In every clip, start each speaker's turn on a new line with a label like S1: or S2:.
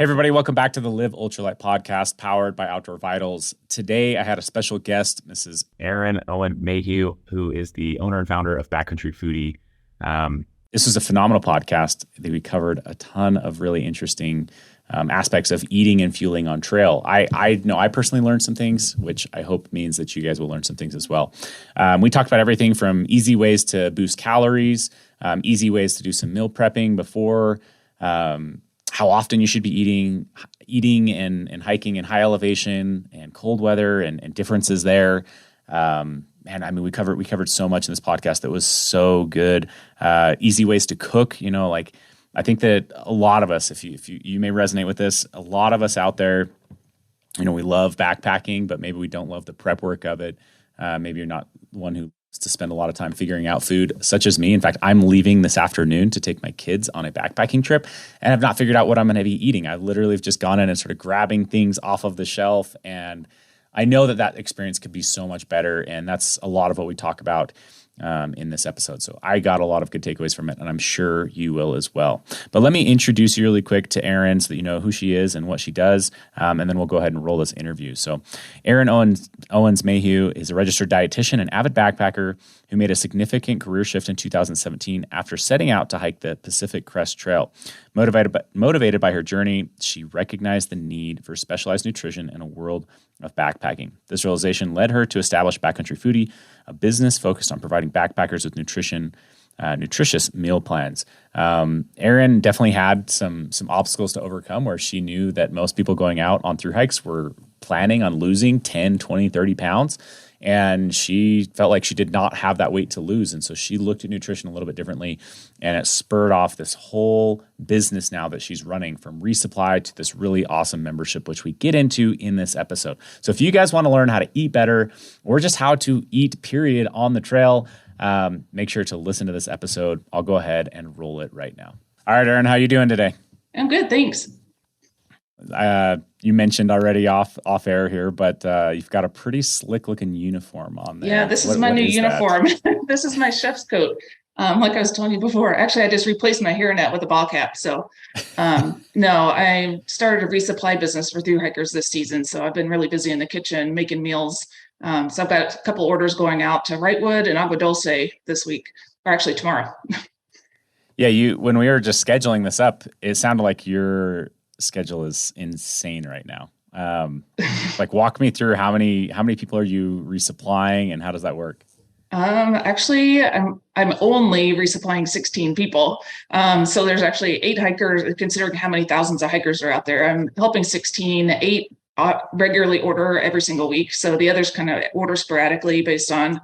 S1: Hey, everybody, welcome back to the Live Ultralight podcast powered by Outdoor Vitals. Today, I had a special guest, Mrs. Owens Mayhew, who is the owner and founder of Backcountry Foodie. This was a phenomenal podcast. We covered a ton of really interesting aspects of eating and fueling on trail. I know I personally learned some things, which I hope means that you guys will learn some things as well. We talked about everything from easy ways to boost calories, easy ways to do some meal prepping before, how often you should be eating and hiking in high elevation and cold weather and differences there. We covered so much in this podcast that was so good. Easy ways to cook, I think that a lot of us, if you may resonate with this, a lot of us out there, we love backpacking, but maybe we don't love the prep work of it. Maybe you're not one who to spend a lot of time figuring out food, such as me. In fact, I'm leaving this afternoon to take my kids on a backpacking trip, and I've not figured out what I'm going to be eating. I literally have just gone in and sort of grabbing things off of the shelf, and I know that experience could be so much better, and that's a lot of what we talk about in this episode. So I got a lot of good takeaways from it, and I'm sure you will as well. But let me introduce you really quick to Erin so that you know who she is and what she does, and then we'll go ahead and roll this interview. So Erin Owens Mayhew is a registered dietitian and avid backpacker who made a significant career shift in 2017 after setting out to hike the Pacific Crest Trail. Motivated by her journey, she recognized the need for specialized nutrition in a world of backpacking. This realization led her to establish Backcountry Foodie, a business focused on providing backpackers with nutritious meal plans. Erin definitely had some obstacles to overcome where she knew that most people going out on thru hikes were planning on losing 10, 20, 30 pounds. And she felt like she did not have that weight to lose. And so she looked at nutrition a little bit differently, and it spurred off this whole business now that she's running, from resupply to this really awesome membership, which we get into in this episode. So if you guys want to learn how to eat better or just how to eat, period, on the trail, make sure to listen to this episode. I'll go ahead and roll it right now. All right, Erin, how are you doing today?
S2: I'm good, thanks.
S1: You mentioned already off air here, but you've got a pretty slick looking uniform on there.
S2: Yeah, this is my new uniform. This is my chef's coat. Like I was telling you before, actually, I just replaced my hairnet with a ball cap. So no, I started a resupply business for thru hikers this season. So I've been really busy in the kitchen making meals. So I've got a couple orders going out to Wrightwood and Agua Dulce this week, or actually tomorrow.
S1: Yeah, when we were just scheduling this up, it sounded like your schedule is insane right now. Walk me through how many people are you resupplying and how does that work?
S2: Actually, I'm only resupplying 16 people. So there's actually 8 hikers, considering how many thousands of hikers are out there. I'm helping 16, 8 regularly order every single week. So the others kind of order sporadically based on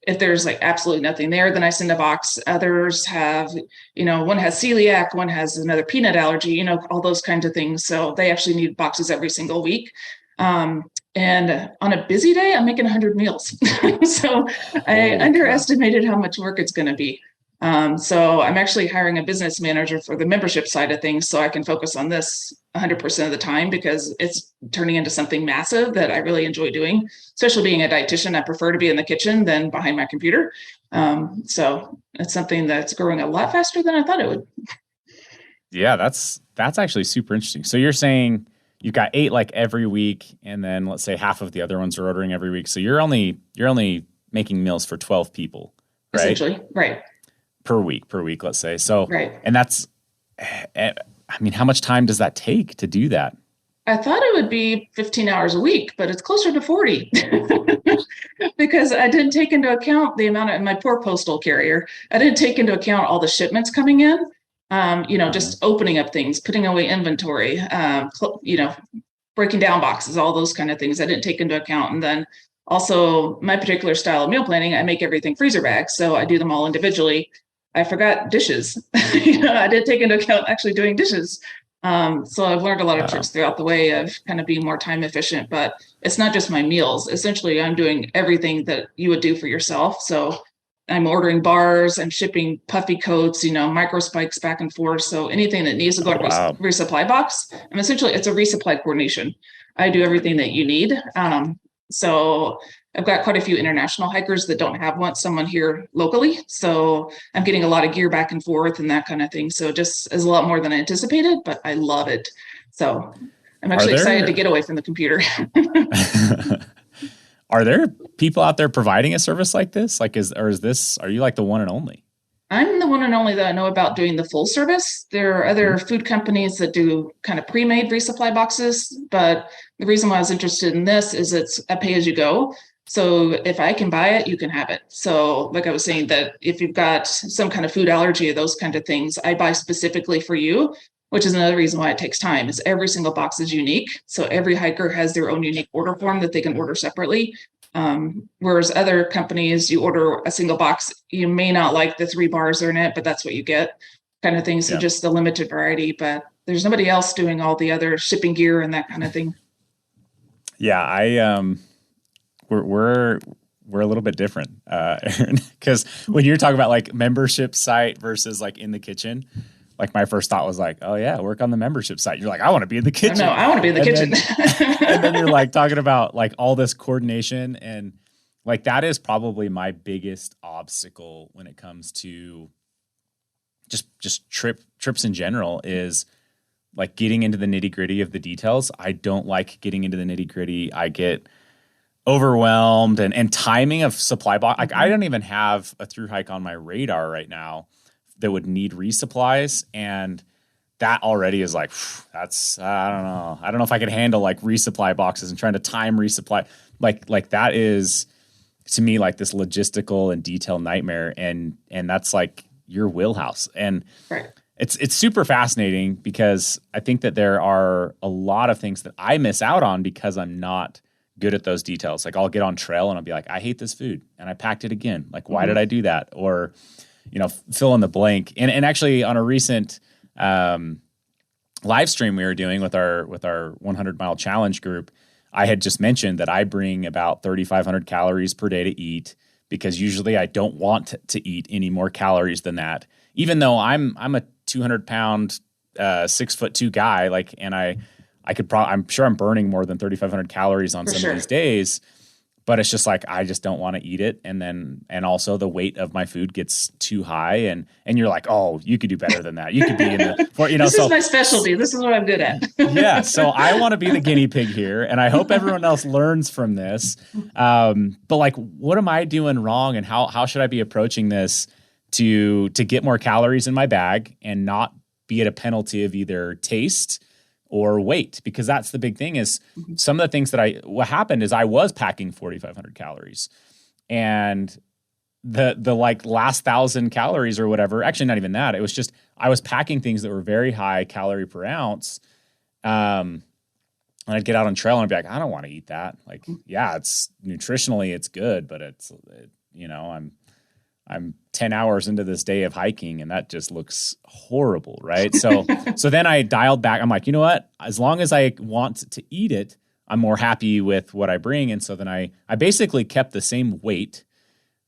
S2: if there's absolutely nothing there, then I send a box. Others have, one has celiac, one has another peanut allergy, all those kinds of things. So they actually need boxes every single week. And on a busy day, I'm making 100 meals. So I underestimated how much work it's going to be. So I'm actually hiring a business manager for the membership side of things so I can focus on this 100% of the time, because it's turning into something massive that I really enjoy doing, especially being a dietitian. I prefer to be in the kitchen than behind my computer. So it's something that's growing a lot faster than I thought it would. Yeah,
S1: that's actually super interesting. So you're saying you've got 8 every week, and then let's say half of the other ones are ordering every week. So you're only making meals for 12 people, right?
S2: Essentially, right.
S1: Per week, let's say. So,
S2: right.
S1: And that's, how much time does that take to do that?
S2: I thought it would be 15 hours a week, but it's closer to 40 because I didn't take into account the amount of my poor postal carrier. I didn't take into account all the shipments coming in, just opening up things, putting away inventory, breaking down boxes, all those kind of things I didn't take into account. And then also my particular style of meal planning, I make everything freezer bags. So I do them all individually. I forgot dishes. I didn't take into account actually doing dishes. So I've learned a lot of tricks throughout the way of kind of being more time efficient, but it's not just my meals. Essentially, I'm doing everything that you would do for yourself. So I'm ordering bars, I'm shipping puffy coats, micro spikes back and forth. So anything that needs to go to resupply box, it's a resupply coordination. I do everything that you need. So I've got quite a few international hikers that don't have someone here locally. So I'm getting a lot of gear back and forth and that kind of thing. So just is a lot more than I anticipated, but I love it. So I'm actually excited to get away from the computer.
S1: Are there people out there providing a service like this? Like, are you like the one and only?
S2: I'm the one and only that I know about doing the full service. There are other food companies that do kind of pre-made resupply boxes, but the reason why I was interested in this is it's a pay-as-you-go. So if I can buy it, you can have it. So like I was saying, that if you've got some kind of food allergy or those kind of things, I buy specifically for you, which is another reason why it takes time, is every single box is unique. So every hiker has their own unique order form that they can order separately. Whereas other companies, you order a single box, you may not like the 3 bars that are in it, but that's what you get, kind of thing. So just the limited variety, but there's nobody else doing all the other shipping gear and that kind of thing.
S1: Yeah, we're a little bit different, Aaron, because when you're talking about like membership site versus like in the kitchen, like my first thought was like, oh yeah, work on the membership site. You're like, I want to be in the kitchen.
S2: No, I want to be in the kitchen.
S1: And then you're like talking about like all this coordination, and like that is probably my biggest obstacle when it comes to just trips in general, is like getting into the nitty gritty of the details. I don't like getting into the nitty gritty. I get overwhelmed, and timing of supply box. Like I don't even have a through hike on my radar right now that would need resupplies. And that already is like, that's, I don't know if I could handle like resupply boxes and trying to time resupply. Like that is to me like this logistical and detail nightmare. And that's like your wheelhouse. And
S2: right.
S1: It's super fascinating, because I think that there are a lot of things that I miss out on because I'm not good at those details. Like I'll get on trail and I'll be like, I hate this food and I packed it again. Like, why did I do that? Or, fill in the blank. And actually on a recent live stream we were doing with our 100-mile challenge group, I had just mentioned that I bring about 3,500 calories per day to eat, because usually I don't want to eat any more calories than that, even though I'm a 200-pound, 6'2" guy. Like, and I'm sure I'm burning more than 3,500 calories on some of these days. But it's just like, I just don't want to eat it. And also the weight of my food gets too high, and you're like, oh, you could do better than that. You could be in the,
S2: this is my specialty. This is what I'm good at.
S1: Yeah. So I want to be the guinea pig here, and I hope everyone else learns from this. But like, what am I doing wrong, and how should I be approaching this to get more calories in my bag and not be at a penalty of either taste or weight? Because that's the big thing, is some of the things what happened is I was packing 4,500 calories, and the like last 1,000 calories or whatever, actually not even that. It was just, I was packing things that were very high calorie per ounce. And I'd get out on trail and I'd be like, I don't want to eat that. Like, yeah, it's nutritionally, it's good, but I'm 10 hours into this day of hiking and that just looks horrible, right? So then I dialed back. I'm like, you know what? As long as I want to eat it, I'm more happy with what I bring. And so then I basically kept the same weight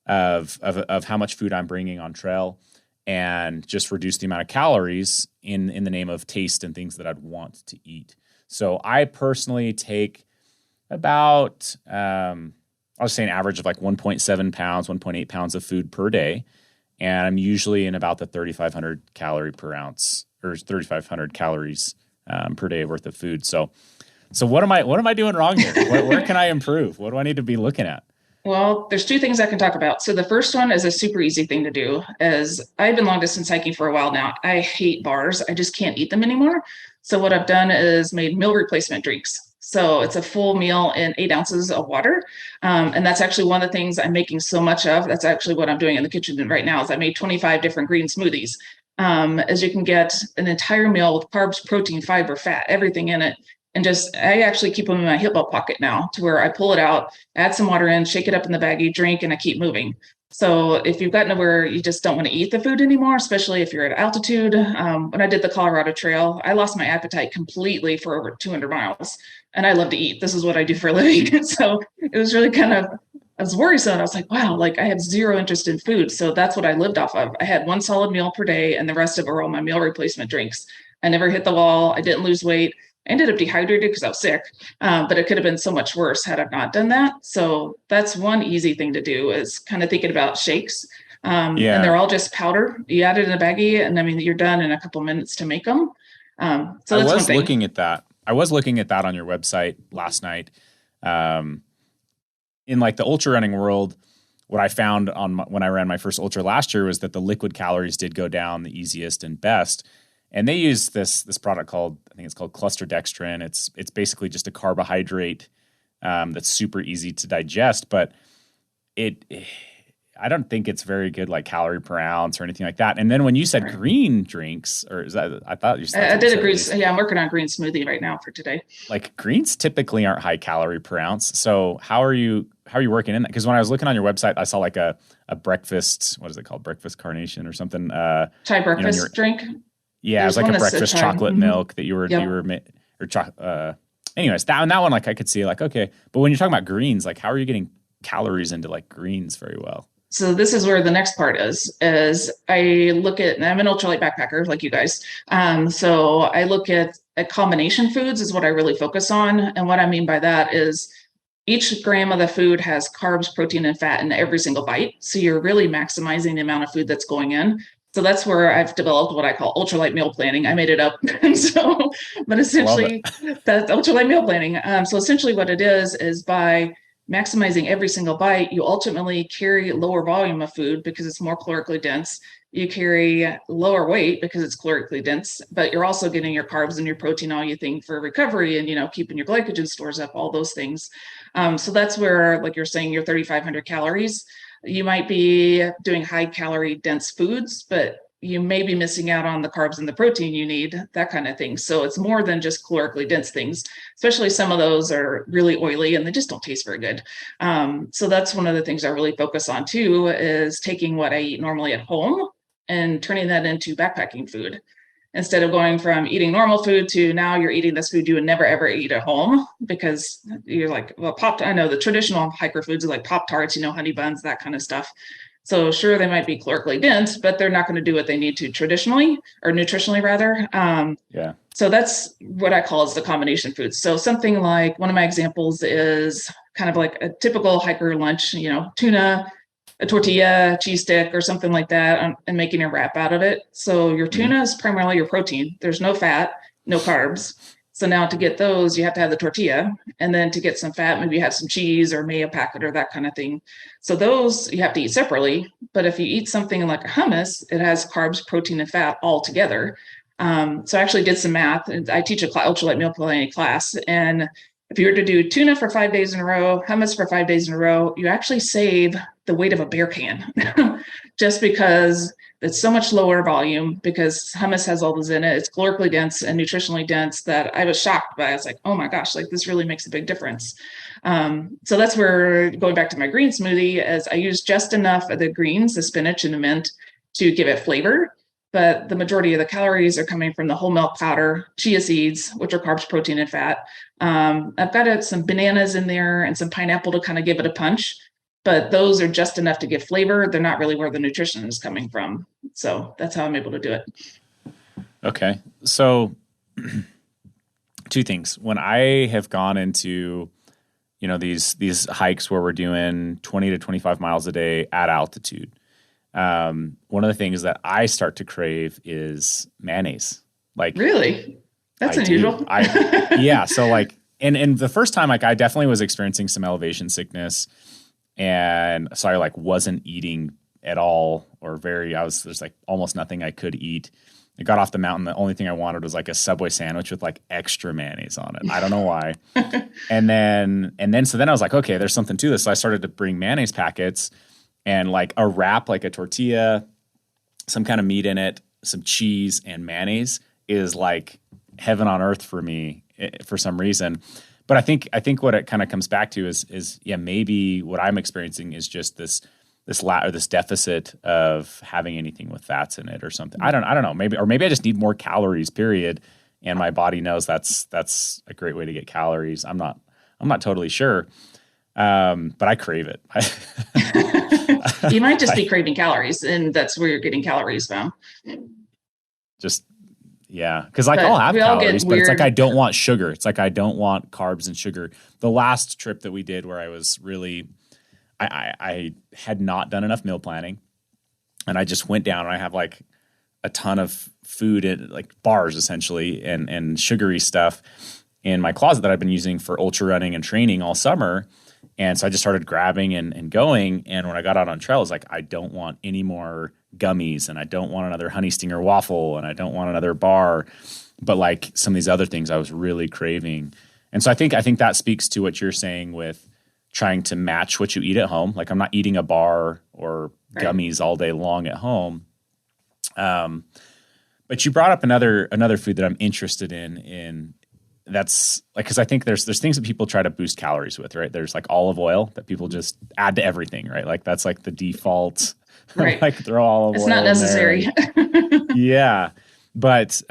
S1: of how much food I'm bringing on trail, and just reduced the amount of calories in the name of taste and things that I'd want to eat. So I personally take about, I was saying average of like 1.7 pounds, 1.8 pounds of food per day. And I'm usually in about the 3,500 calorie per ounce, or 3,500 calories per day worth of food. So what am I doing wrong here? Where can I improve? What do I need to be looking at?
S2: Well, there's 2 things I can talk about. So the first one is a super easy thing to do, as I've been long distance hiking for a while now. I hate bars. I just can't eat them anymore. So what I've done is made meal replacement drinks. So it's a full meal in 8 ounces of water. And that's actually one of the things I'm making so much of. That's actually what I'm doing in the kitchen right now, is I made 25 different green smoothies. As you can get an entire meal with carbs, protein, fiber, fat, everything in it. And I actually keep them in my hip belt pocket now, to where I pull it out, add some water in, shake it up in the baggie, drink, and I keep moving. So if you've gotten to where you just don't want to eat the food anymore, especially if you're at altitude, when I did the Colorado Trail, I lost my appetite completely for over 200 miles. And I love to eat. This is what I do for a living. So it was really I was worrisome. I was like, wow, like I have zero interest in food. So that's what I lived off of. I had 1 solid meal per day, and the rest of it were all my meal replacement drinks. I never hit the wall. I didn't lose weight. I ended up dehydrated because I was sick, but it could have been so much worse had I not done that. So that's one easy thing to do, is kind of thinking about shakes. And they're all just powder. You add it in a baggie, and I mean, you're done in a couple minutes to make them. So
S1: I
S2: that's one
S1: was
S2: thing.
S1: looking at that. I was looking at that on your website last night. In like the ultra running world, what I found when I ran my first ultra last year was that the liquid calories did go down the easiest and best. And they use this product I think it's called cluster dextrin. It's basically just a carbohydrate that's super easy to digest, but I don't think it's very good like calorie per ounce or anything like that. And then when you said green drinks, or is that, I thought you said,
S2: I did a green. Yeah, I'm working on green smoothie right now for today.
S1: Like greens typically aren't high calorie per ounce. So how are you working in that? Because when I was looking on your website, I saw like a breakfast, what is it called? Breakfast carnation or something.
S2: Chai breakfast drink.
S1: Yeah,
S2: There's
S1: it was like a breakfast chocolate milk that anyways, that one, like I could see like, okay. But when you're talking about greens, like how are you getting calories into like greens very well?
S2: So this is where the next part is I look at, and I'm an ultralight backpacker like you guys. So I look at combination foods is what I really focus on. And what I mean by that is each gram of the food has carbs, protein, and fat in every single bite. So you're really maximizing the amount of food that's going in. So that's where I've developed what I call ultralight meal planning. I made it up. But essentially that's ultralight meal planning. So essentially what it is by maximizing every single bite, you ultimately carry lower volume of food because it's more calorically dense. You carry lower weight because it's calorically dense, but you're also getting your carbs and your protein, all you think for recovery and, keeping your glycogen stores up, all those things. So that's where, like you're saying, your 3,500 calories, you might be doing high calorie dense foods, but you may be missing out on the carbs and the protein you need, that kind of thing. So it's more than just calorically dense things, especially some of those are really oily and they just don't taste very good. So that's one of the things I really focus on too, is taking what I eat normally at home and turning that into backpacking food. Instead of going from eating normal food to now you're eating this food you would never ever eat at home, because you're like, well, I know the traditional hiker foods are like Pop-Tarts, honey buns, that kind of stuff. So sure, they might be calorically dense, but they're not going to do what they need to traditionally or nutritionally rather.
S1: Yeah.
S2: So that's what I call is the combination foods. So something like one of my examples is kind of like a typical hiker lunch, tuna, a tortilla, cheese stick, or something like that, and making a wrap out of it. So your tuna is primarily your protein. There's no fat, no carbs. So now to get those, you have to have the tortilla. And then to get some fat, maybe you have some cheese or mayo packet or that kind of thing. So those you have to eat separately. But if you eat something like a hummus, it has carbs, protein, and fat all together. So I actually did some math. I teach a ultralight meal planning class. And if you were to do tuna for 5 days in a row, hummus for 5 days in a row, you actually save the weight of a beer can just because it's so much lower volume, because hummus has all those in it. It's calorically dense and nutritionally dense that I was shocked by. I was like, oh my gosh, like this really makes a big difference. So that's where, going back to my green smoothie, as I use just enough of the greens, the spinach and the mint, to give it flavor. But the majority of the calories are coming from the whole milk powder, chia seeds, which are carbs, protein, and fat. I've got some bananas in there and some pineapple to kind of give it a punch, but those are just enough to give flavor. They're not really where the nutrition is coming from. So that's how I'm able to do it.
S1: Okay. So two things. When I have gone into, these hikes where we're doing 20 to 25 miles a day at altitude, one of the things that I start to crave is mayonnaise. Like,
S2: really? That's unusual.
S1: Yeah. So like, and the first time, like I definitely was experiencing some elevation sickness, and so I like wasn't eating at all, there's like almost nothing I could eat. I got off the mountain. The only thing I wanted was like a Subway sandwich with like extra mayonnaise on it. I don't know why. and then I was like, okay, there's something to this. So I started to bring mayonnaise packets and like a wrap, like a tortilla, some kind of meat in it, some cheese, and mayonnaise is like heaven on earth for me for some reason. But I think what it kind of comes back to is maybe what I'm experiencing is just this deficit of having anything with fats in it or something. I don't know. Maybe I just need more calories, period. And my body knows that's a great way to get calories. I'm not totally sure. But I crave it.
S2: You might just be craving calories, and that's where you're getting calories from.
S1: Just, yeah. Because like I'll have calories, but it's like I don't want sugar. It's like I don't want carbs and sugar. The last trip that we did where I was really, I had not done enough meal planning, and I just went down and I have like a ton of food, like bars essentially, and sugary stuff in my closet that I've been using for ultra running and training all summer. And so I just started grabbing and going. And when I got out on trail, I was like, I don't want any more gummies, and I don't want another honey stinger waffle, and I don't want another bar. But like some of these other things I was really craving. And so I think that speaks to what you're saying with trying to match what you eat at home. Like I'm not eating a bar or gummies all day long at home. But you brought up another food that I'm interested in that's like, because I think there's things that people try to boost calories with, right? There's like olive oil that people just add to everything, right? Like that's like the default,
S2: right?
S1: Like throw olive oil. It's
S2: not necessary.
S1: Yeah, but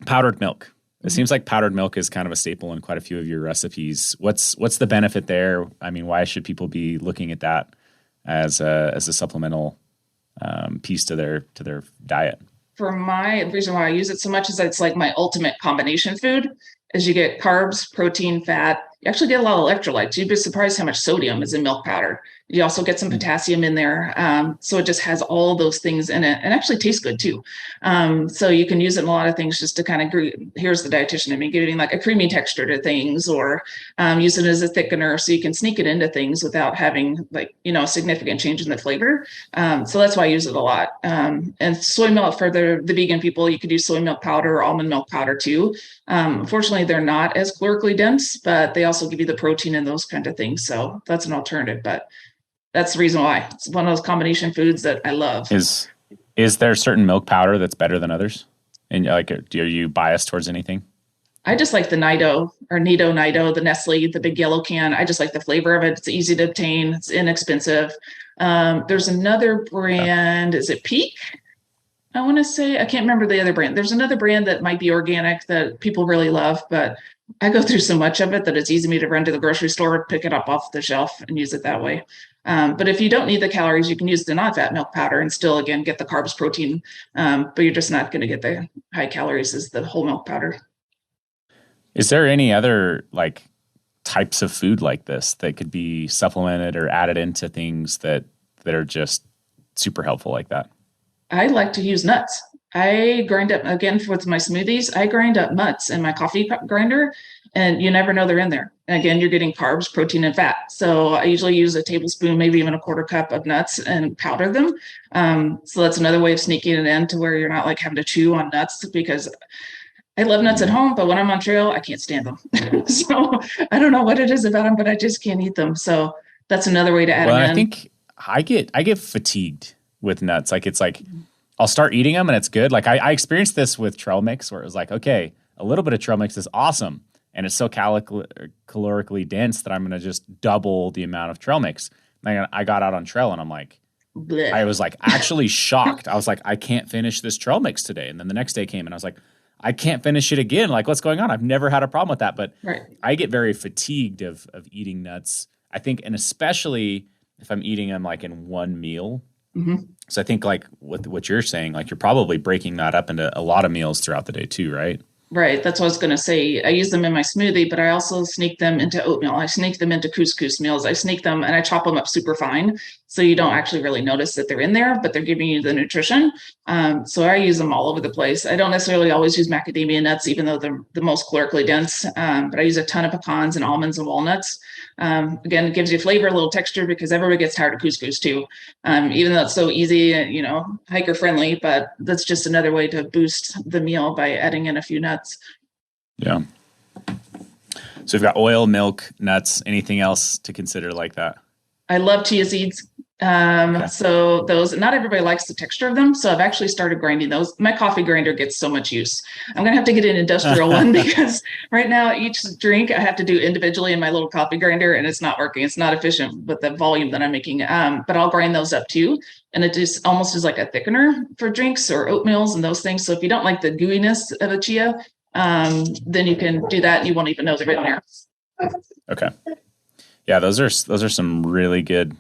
S1: powdered milk. It seems like powdered milk is kind of a staple in quite a few of your recipes. What's the benefit there? I mean, why should people be looking at that as a supplemental piece to their diet?
S2: The reason why I use it so much is that it's like my ultimate combination food. As you get carbs, protein, fat, you actually get a lot of electrolytes. You'd be surprised how much sodium is in milk powder. You also get some potassium in there. So it just has all those things in it, and actually tastes good too. So you can use it in a lot of things just to kind of, here's the dietitian, getting like a creamy texture to things, or use it as a thickener so you can sneak it into things without having like, a significant change in the flavor. So that's why I use it a lot. And soy milk for the vegan people, you could use soy milk powder or almond milk powder too. Unfortunately, they're not as calorically dense, but they also give you the protein and those kind of things. So that's an alternative, but that's the reason why it's one of those combination foods that I love.
S1: Is there certain milk powder that's better than others? And like, are you biased towards anything?
S2: I just like the Nido, the Nestle, the big yellow can. I just like the flavor of it. It's easy to obtain. It's inexpensive. There's another brand. Is it Peak? I want to say, I can't remember the other brand. There's another brand that might be organic that people really love, but I go through so much of it that it's easy for me to run to the grocery store, pick it up off the shelf and use it that way. But if you don't need the calories, you can use the non-fat milk powder and still, again, get the carbs, protein, but you're just not going to get the high calories as the whole milk powder.
S1: Is there any other like types of food like this that could be supplemented or added into things that are just super helpful like that?
S2: I like to use nuts. I grind up, again, with my smoothies, I grind up nuts in my coffee grinder, and you never know they're in there. And again, you're getting carbs, protein, and fat. So I usually use a tablespoon, maybe even a quarter cup of nuts and powder them. So that's another way of sneaking it in to where you're not like having to chew on nuts, because I love nuts at home, but when I'm on trail, I can't stand them. So I don't know what it is about them, but I just can't eat them. So that's another way to add them in.
S1: I think I get fatigued with nuts. Like it's like I'll start eating them and it's good. Like I experienced this with trail mix where it was like, okay, a little bit of trail mix is awesome. And it's so calorically dense that I'm going to just double the amount of trail mix. And I got out on trail and I'm like, blech. I was like actually shocked. I was like, I can't finish this trail mix today. And then the next day came and I was like, I can't finish it again. Like, what's going on? I've never had a problem with that. But I get very fatigued of eating nuts, I think, and especially if I'm eating them like in one meal. Mm-hmm. So I think like what you're saying, like you're probably breaking that up into a lot of meals throughout the day too, right?
S2: Right. That's what I was going to say. I use them in my smoothie, but I also sneak them into oatmeal. I sneak them into couscous meals. I sneak them and I chop them up super fine. So you don't actually really notice that they're in there, but they're giving you the nutrition. So I use them all over the place. I don't necessarily always use macadamia nuts, even though they're the most calorically dense. But I use a ton of pecans and almonds and walnuts. Again, it gives you flavor, a little texture, because everybody gets tired of couscous too. Even though it's so easy, hiker friendly, but that's just another way to boost the meal by adding in a few nuts.
S1: Yeah. So we've got oil, milk, nuts, anything else to consider like that?
S2: I love chia seeds. So those, not everybody likes the texture of them. So I've actually started grinding those. My coffee grinder gets so much use. I'm going to have to get an industrial one because right now each drink I have to do individually in my little coffee grinder and it's not working. It's not efficient with the volume that I'm making. But I'll grind those up too. And it just almost is like a thickener for drinks or oatmeals and those things. So if you don't like the gooiness of a chia, then you can do that and you won't even know they're in there.
S1: Okay. Yeah, those are some really good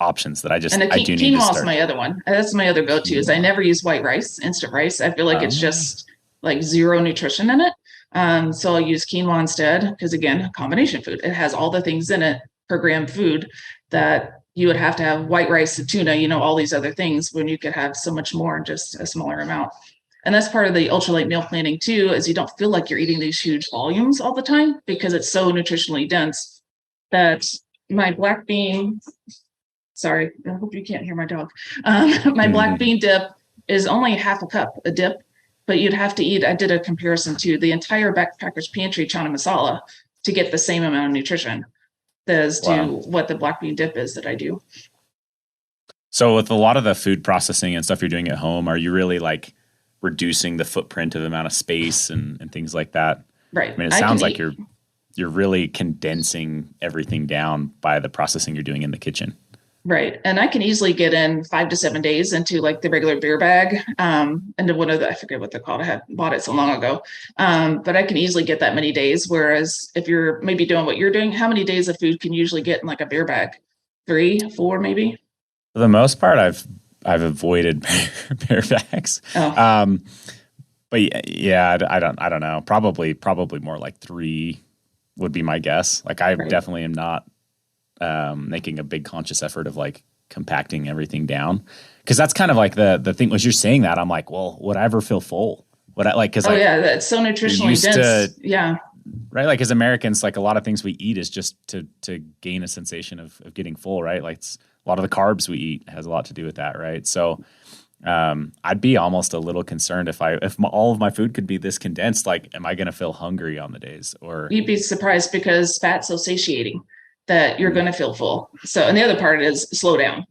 S1: options that I do need to start.
S2: Quinoa is my other one. That's my other go-to. Is I never use white rice, instant rice. I feel like it's just like zero nutrition in it. So I'll use quinoa instead because, again, combination food. It has all the things in it per gram food that you would have to have white rice, the tuna, all these other things when you could have so much more in just a smaller amount. And that's part of the ultralight meal planning too, is you don't feel like you're eating these huge volumes all the time because it's so nutritionally dense that my black bean, sorry, I hope you can't hear my dog. My black bean dip is only half a cup a dip, but you'd have to eat, I did a comparison to the entire Backpacker's Pantry chana masala to get the same amount of nutrition as to what the black bean dip is that I do.
S1: So with a lot of the food processing and stuff you're doing at home, are you really like reducing the footprint of the amount of space and things like that?
S2: Right.
S1: I mean, it sounds like you're really condensing everything down by the processing you're doing in the kitchen.
S2: Right. And I can easily get in 5 to 7 days into like the regular beer bag, into one of the, I forget what they're called. I had bought it so long ago. But I can easily get that many days. Whereas if you're maybe doing what you're doing, how many days of food can you usually get in like a beer bag? 3, 4, maybe?
S1: For the most part, I've avoided beer bags.
S2: Oh.
S1: But yeah, I don't know. Probably more like 3 would be my guess. Like I definitely am not making a big conscious effort of like compacting everything down, because that's kind of like the thing. As you're saying that, I'm like, well, would I ever feel full? Would I like? Because
S2: yeah, that's so nutritionally dense. Yeah,
S1: right. Like as Americans, like a lot of things we eat is just to gain a sensation of getting full, right? Like a lot of the carbs we eat has a lot to do with that, right? So I'd be almost a little concerned if all of my food could be this condensed. Like, am I going to feel hungry on the days? Or
S2: you'd be surprised because fat's so satiating that you're going to feel full. So, and the other part is slow down.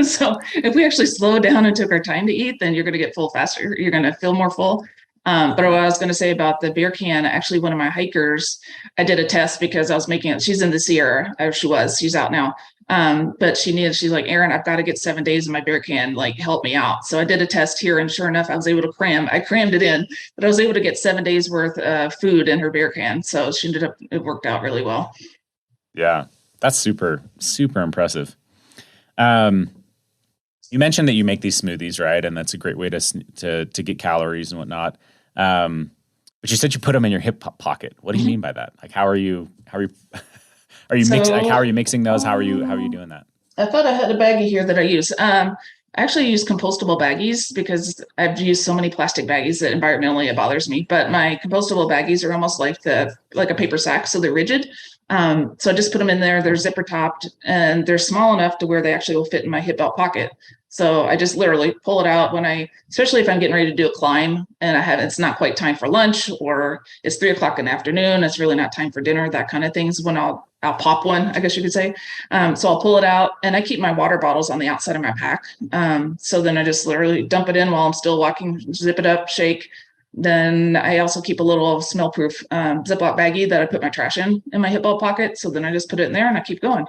S2: So if we actually slowed down and took our time to eat, then you're going to get full faster. You're going to feel more full. But what I was going to say about the beer can, actually, one of my hikers, I did a test because I was making it. She's in the Sierra, or she's out now. But she's like, Aaron, I've got to get 7 days in my beer can, like help me out. So I did a test here, and sure enough, I was able to I crammed it in, but I was able to get 7 days worth of food in her beer can. So it worked out really well.
S1: Yeah. That's super, super impressive. You mentioned that you make these smoothies, right? And that's a great way to get calories and whatnot. But you said you put them in your hip pocket. What do you mean by that? Like, how are you mixing those? How are you doing that?
S2: I thought I had a baggie here that I use. I actually use compostable baggies because I've used so many plastic baggies that environmentally it bothers me. But my compostable baggies are almost like a paper sack, so they're rigid. So I just put them in there. They're zipper topped and they're small enough to where they actually will fit in my hip belt pocket. So I just literally pull it out especially if I'm getting ready to do a climb and it's not quite time for lunch, or it's 3:00 in the afternoon. It's really not time for dinner. That kind of things when I'll pop one, I guess you could say. So I'll pull it out, and I keep my water bottles on the outside of my pack. So then I just literally dump it in while I'm still walking, zip it up, shake. Then I also keep a little smell-proof Ziploc baggie that I put my trash in my hip belt pocket. So then I just put it in there and I keep going.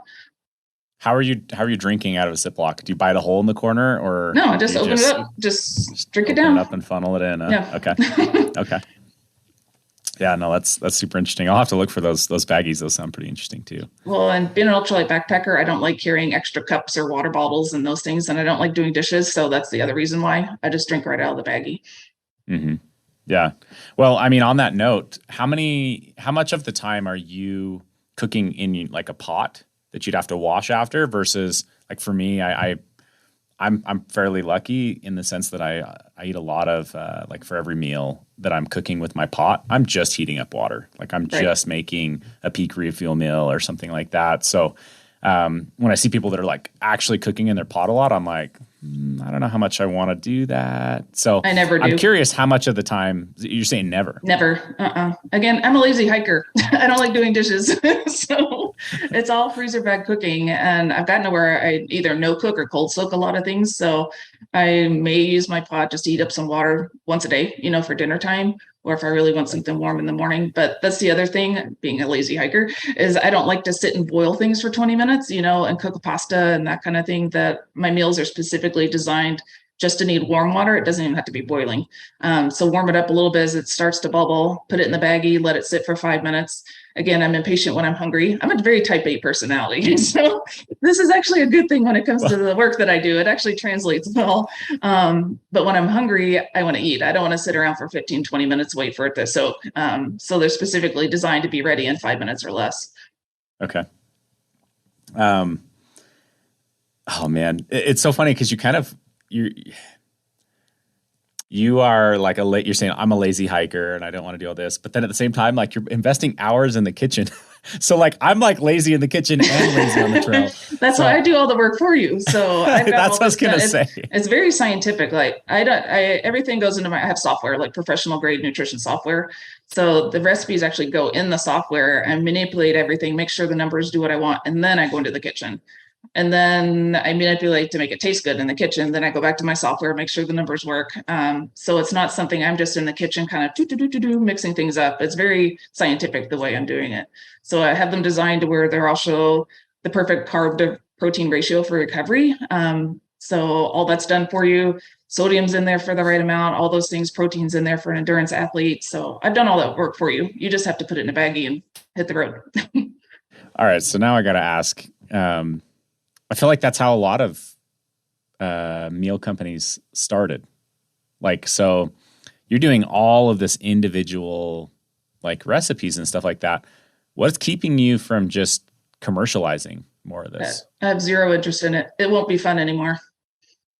S1: How are you drinking out of a Ziploc? Do you bite a hole in the corner, or
S2: no? I just open it up, just drink it down,
S1: up and funnel it in.
S2: Yeah.
S1: Okay. Yeah, no, that's super interesting. I'll have to look for those baggies. Those sound pretty interesting too.
S2: Well, and being an ultralight backpacker, I don't like carrying extra cups or water bottles and those things, and I don't like doing dishes. So that's the other reason why I just drink right out of the baggie.
S1: Mm-hmm. Yeah. Well, I mean, on that note, how much of the time are you cooking in like a pot that you'd have to wash after versus like for me, I'm fairly lucky in the sense that I eat a lot of like for every meal that I'm cooking with my pot, I'm just heating up water. Like I'm just making a peak refuel meal or something like that. So when I see people that are like actually cooking in their pot a lot, I'm like, I don't know how much I want to do that. So
S2: I never do.
S1: I'm curious how much of the time you're saying never.
S2: Never. Again, I'm a lazy hiker. I don't like doing dishes. So it's all freezer bag cooking. And I've gotten to where I either no cook or cold soak a lot of things. So I may use my pot just to heat up some water once a day, for dinner time, or if I really want something warm in the morning. But that's the other thing, being a lazy hiker, is I don't like to sit and boil things for 20 minutes, and cook a pasta and that kind of thing. That my meals are specifically designed just to need warm water. It doesn't even have to be boiling. So warm it up a little bit as it starts to bubble, put it in the baggie, let it sit for 5 minutes. Again, I'm impatient when I'm hungry. I'm a very type A personality. So this is actually a good thing when it comes to the work that I do. It actually translates well. But when I'm hungry, I want to eat. I don't want to sit around for 15, 20 minutes, wait for it to soak. So they're specifically designed to be ready in 5 minutes or less.
S1: Okay. Oh man, it's so funny because you are like you're saying I'm a lazy hiker and I don't want to do all this, but then at the same time, like you're investing hours in the kitchen. So like I'm like lazy in the kitchen and lazy on the trail.
S2: That's why I do all the work for you. So I've got
S1: that's
S2: all
S1: what I was
S2: this
S1: gonna
S2: stuff.
S1: say.
S2: It's very scientific. Like everything goes into I have software, like professional grade nutrition software. So the recipes actually go in the software and manipulate everything, make sure the numbers do what I want. And then I go into the kitchen. And then I manipulate to make it taste good in the kitchen. Then I go back to my software, make sure the numbers work. So it's not something I'm just in the kitchen kind of mixing things up. It's very scientific the way I'm doing it. So I have them designed to where they're also the perfect carb to protein ratio for recovery. So all that's done for you. Sodium's in there for the right amount, all those things, proteins in there for an endurance athlete. So I've done all that work for you. You just have to put it in a baggie and hit the road.
S1: All right. So now I got to ask, I feel like that's how a lot of meal companies started. Like, so you're doing all of this individual like recipes and stuff like that. What's keeping you from just commercializing more of this?
S2: I have zero interest in it. It won't be fun anymore.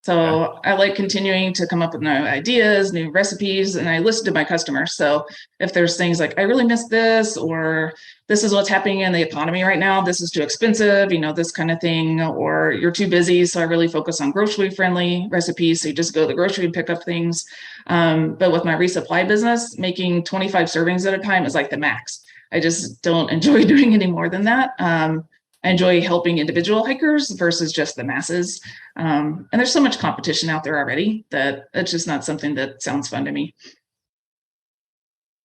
S2: So I like continuing to come up with new ideas, new recipes, and I listen to my customers. So if there's things like, I really miss this, or this is what's happening in the economy right now, this is too expensive, this kind of thing, or you're too busy. So I really focus on grocery friendly recipes. So you just go to the grocery and pick up things. But with my resupply business, making 25 servings at a time is like the max. I just don't enjoy doing any more than that. I enjoy helping individual hikers versus just the masses. And there's so much competition out there already that it's just not something that sounds fun to me.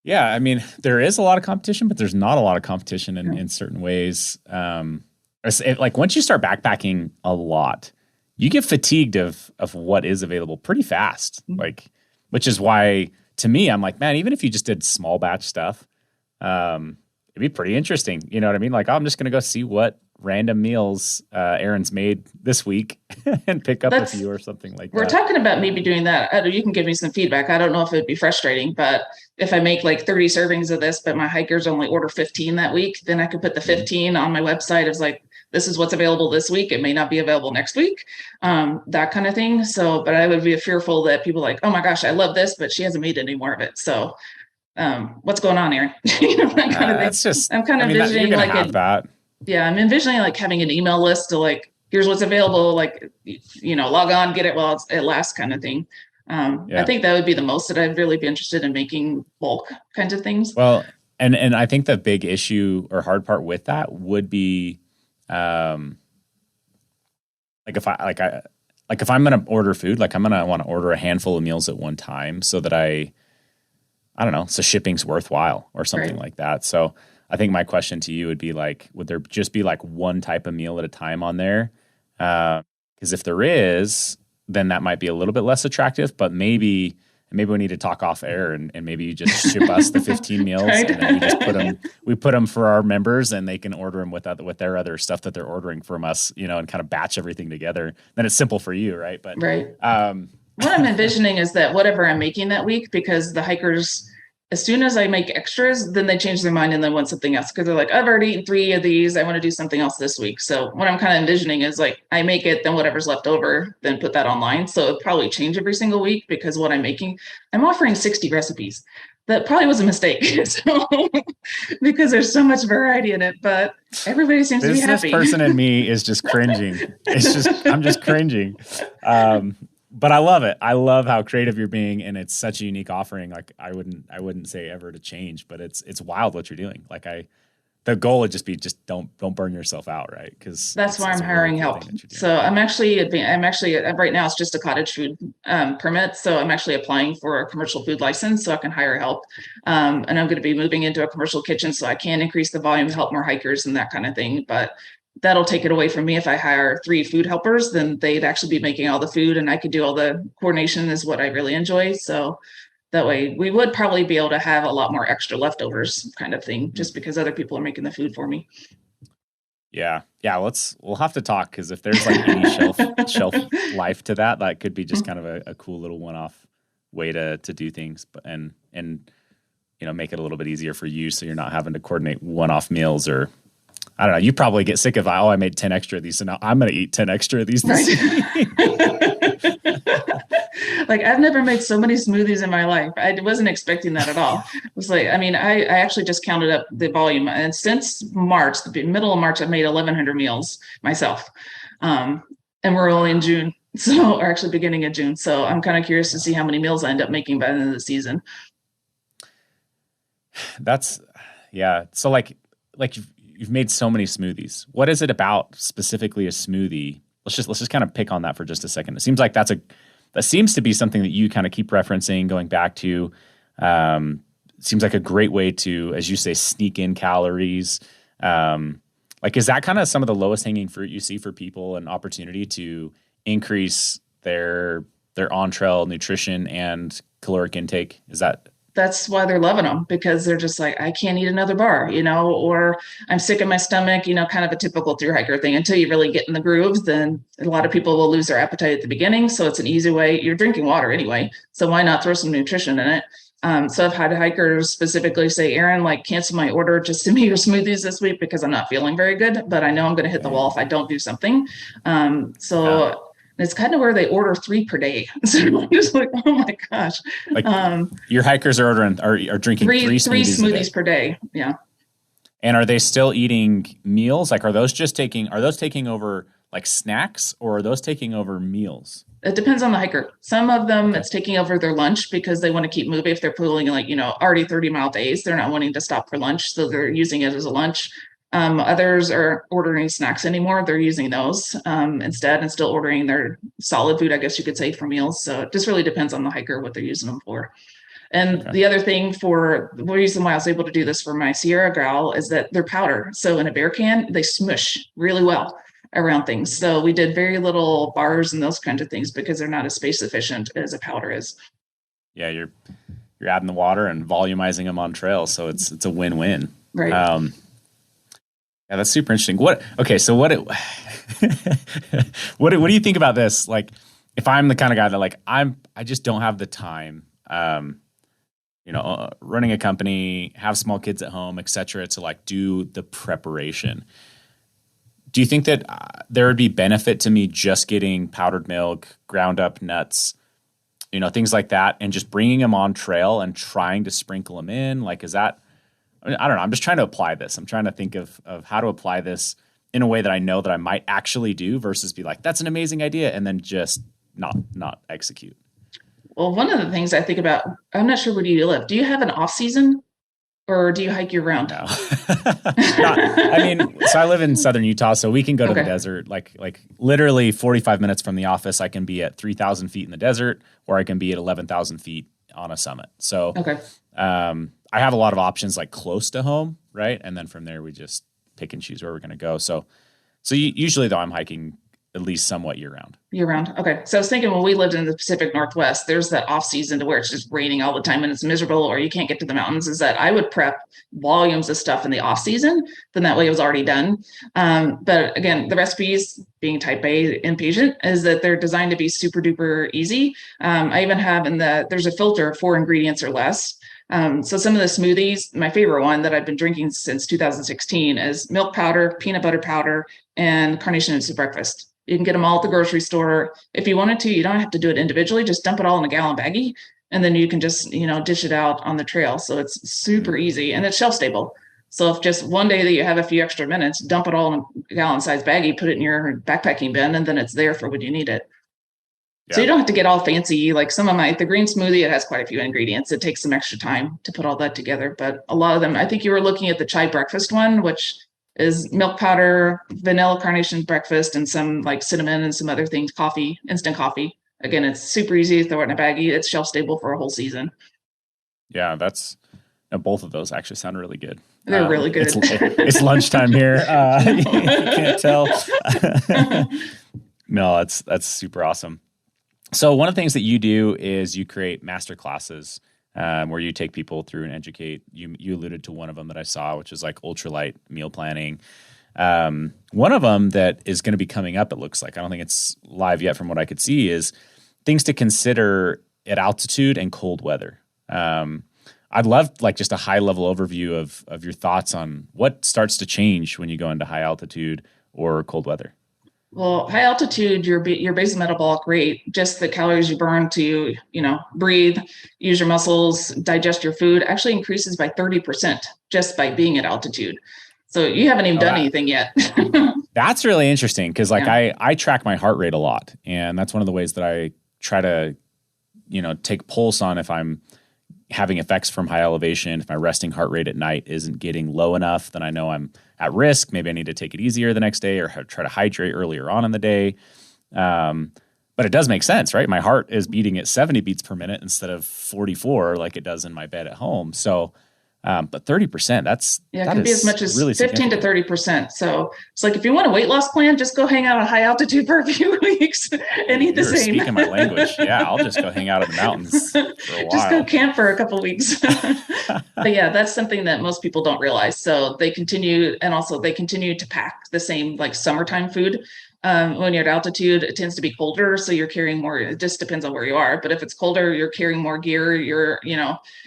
S1: Yeah, I mean, there is a lot of competition, but there's not a lot of competition in certain ways. Like once you start backpacking a lot, you get fatigued of what is available pretty fast. Mm-hmm. Like, which is why to me, I'm like, man, even if you just did small batch stuff, it'd be pretty interesting. You know what I mean? Like, I'm just gonna go see what random meals Erin's made this week and pick up a few or something like that.
S2: We're talking about maybe doing that. You can give me some feedback. I don't know if it'd be frustrating, but if I make like 30 servings of this, but my hikers only order 15 that week, then I could put the 15 on my website as like, this is what's available this week. It may not be available next week, that kind of thing. So, but I would be fearful that people like, oh my gosh, I love this, but she hasn't made any more of it. So what's going on here? That kind of thing.
S1: It's just,
S2: I'm kind of envisioning like
S1: that.
S2: Yeah, I'm envisioning like having an email list to like, here's what's available, like, log on, get it while it lasts kind of thing. I think that would be the most that I'd really be interested in, making bulk kinds of things.
S1: Well, and I think the big issue or hard part with that would be, like if I'm going to order food, like I'm going to want to order a handful of meals at one time so that I don't know, so shipping's worthwhile or something like that. So I think my question to you would be like, would there just be like one type of meal at a time on there? Because if there is, then that might be a little bit less attractive, but maybe we need to talk off air and maybe you just ship us the 15 meals and then we just put them for our members and they can order them with their other stuff that they're ordering from us, and kind of batch everything together. Then it's simple for you, right? But
S2: what I'm envisioning is that whatever I'm making that week, because the hikers, as soon as I make extras, then they change their mind and then want something else because they're like, I've already eaten 3 of these. I want to do something else this week. So what I'm kind of envisioning is like, I make it, then whatever's left over, then put that online. So it'll probably change every single week because what I'm making, I'm offering 60 recipes. That probably was a mistake. So, because there's so much variety in it, but everybody seems to be happy.
S1: This person in me is just cringing. I'm just cringing. But I love it. I love how creative you're being, and it's such a unique offering. Like I wouldn't say ever to change, but it's wild what you're doing. Like the goal would just be don't burn yourself out, right? Because
S2: that's why I'm hiring help. So I'm actually right now it's just a cottage food permit. So I'm actually applying for a commercial food license so I can hire help. And I'm going to be moving into a commercial kitchen so I can increase the volume, help more hikers and that kind of thing. But that'll take it away from me. If I hire 3 food helpers, then they'd actually be making all the food and I could do all the coordination is what I really enjoy. So that way we would probably be able to have a lot more extra leftovers kind of thing, just because other people are making the food for me.
S1: Yeah. We'll have to talk. Cause if there's like any shelf life to that could be just kind of a cool little one-off way to do things, but, and make it a little bit easier for you. So you're not having to coordinate one-off meals or, I don't know. You probably get sick of, I made 10 extra of these, so now I'm going to eat 10 extra of these this week.
S2: Like, I've never made so many smoothies in my life. I wasn't expecting that at all. It was like, I mean, I actually just counted up the volume. And since March, the middle of March, I've made 1,100 meals myself. And we're only in June. So, or actually beginning of June. So I'm kind of curious to see how many meals I end up making by the end of the season.
S1: So like you've made so many smoothies. What is it about specifically a smoothie? Let's just kind of pick on that for just a second. It seems like that seems to be something that you kind of keep referencing, going back to. Seems like a great way to, as you say, sneak in calories. Like, is that kind of some of the lowest hanging fruit you see for people, an opportunity to increase their on-trail nutrition and caloric intake?
S2: That's why they're loving them, because they're just like, I can't eat another bar, or I'm sick in my stomach, kind of a typical thru hiker thing. Until you really get in the groove, then a lot of people will lose their appetite at the beginning. So it's an easy way. You're drinking water anyway, so why not throw some nutrition in it? So I've had hikers specifically say, Aaron, like, cancel my order, just send me your smoothies this week because I'm not feeling very good, but I know I'm going to hit the wall if I don't do something. It's kind of where they order 3 per day. So I'm just like, oh my gosh.
S1: Like, your hikers are drinking three
S2: smoothies per day. Yeah.
S1: And are they still eating meals? Like, are those taking over like snacks, or are those taking over meals?
S2: It depends on the hiker. Some of them, it's taking over their lunch because they want to keep moving. If they're pulling already 30-mile days, they're not wanting to stop for lunch. So they're using it as a lunch. Others are ordering snacks anymore. They're using those instead, and still ordering their solid food, I guess you could say, for meals. So it just really depends on the hiker, what they're using them for. And The other thing, for the reason why I was able to do this for my Sierra growl, is that they're powder. So in a bear can, they smush really well around things. So we did very little bars and those kinds of things because they're not as space efficient as a powder is.
S1: Yeah, you're adding the water and volumizing them on trail, so it's a win-win.
S2: Right.
S1: Yeah, that's super interesting. What do you think about this? Like, if I'm the kind of guy that I just don't have the time, running a company, have small kids at home, et cetera, to like do the preparation. Do you think that there would be benefit to me just getting powdered milk, ground up nuts, things like that, and just bringing them on trail and trying to sprinkle them in? Like, is that, I don't know. I'm just trying to apply this. I'm trying to think of how to apply this in a way that I know that I might actually do, versus be like, that's an amazing idea, and then just not execute.
S2: Well, one of the things I think about, I'm not sure where you live. Do you have an off season, or do you hike year round?
S1: No. So I live in southern Utah, so we can go to the desert. Like literally 45 minutes from the office, I can be at 3,000 feet in the desert, or I can be at 11,000 feet on a summit. So I have a lot of options like close to home, right? And then from there, we just pick and choose where we're going to go. So usually, though, I'm hiking at least somewhat year round.
S2: Year round. Okay. So I was thinking, when we lived in the Pacific Northwest, there's that off season to where it's just raining all the time and it's miserable, or you can't get to the mountains, is that I would prep volumes of stuff in the off season. Then that way it was already done. But again, the recipes, being type A impatient, is that they're designed to be super duper easy. I even have there's a filter, 4 ingredients or less. So some of the smoothies, my favorite one that I've been drinking since 2016 is milk powder, peanut butter powder, and carnation instant breakfast. You can get them all at the grocery store. If you wanted to, you don't have to do it individually. Just dump it all in a gallon baggie, and then you can just, dish it out on the trail. So it's super easy, and it's shelf stable. So if just one day that you have a few extra minutes, dump it all in a gallon size baggie, put it in your backpacking bin, and then it's there for when you need it. Yeah. So you don't have to get all fancy. Like the green smoothie, it has quite a few ingredients. It takes some extra time to put all that together. But a lot of them, I think you were looking at the chai breakfast one, which is milk powder, vanilla carnation breakfast, and some like cinnamon and some other things, coffee, instant coffee. Again, it's super easy to throw it in a baggie. It's shelf stable for a whole season.
S1: Yeah, both of those actually sound really good.
S2: They're really good.
S1: It's lunchtime here. You can't tell. No, that's super awesome. So one of the things that you do is you create master classes where you take people through and educate. You alluded to one of them that I saw, which is like Ultralight meal planning. One of them that is going to be coming up, it looks like, I don't think it's live yet from what I could see, is things to consider at altitude and cold weather. I'd love like just a high level overview of your thoughts on what starts to change when you go into high altitude or cold weather.
S2: Well, high altitude, your basal metabolic rate, just the calories you burn to, breathe, use your muscles, digest your food, actually increases by 30% just by being at altitude. So you haven't even done anything yet.
S1: That's really interesting because like I track my heart rate a lot, and that's one of the ways that I try to, take pulse on if I'm having effects from high elevation. If my resting heart rate at night isn't getting low enough, then I know I'm at risk. Maybe I need to take it easier the next day or try to hydrate earlier on in the day. But it does make sense, right? My heart is beating at 70 beats per minute instead of 44 like it does in my bed at home. So, but 30%,
S2: it can be as much as
S1: really
S2: 15 to 30%. So it's like, if you want a weight loss plan, just go hang out at high altitude for a few weeks and eat the same.
S1: Speaking my language. Yeah, I'll just go hang out in the mountains for a while.
S2: Just go camp for a couple of weeks. But yeah, that's something that most people don't realize. So they continue to pack the same like summertime food. When you're at altitude, it tends to be colder. So you're carrying more. It just depends on where you are. But if it's colder, you're carrying more gear.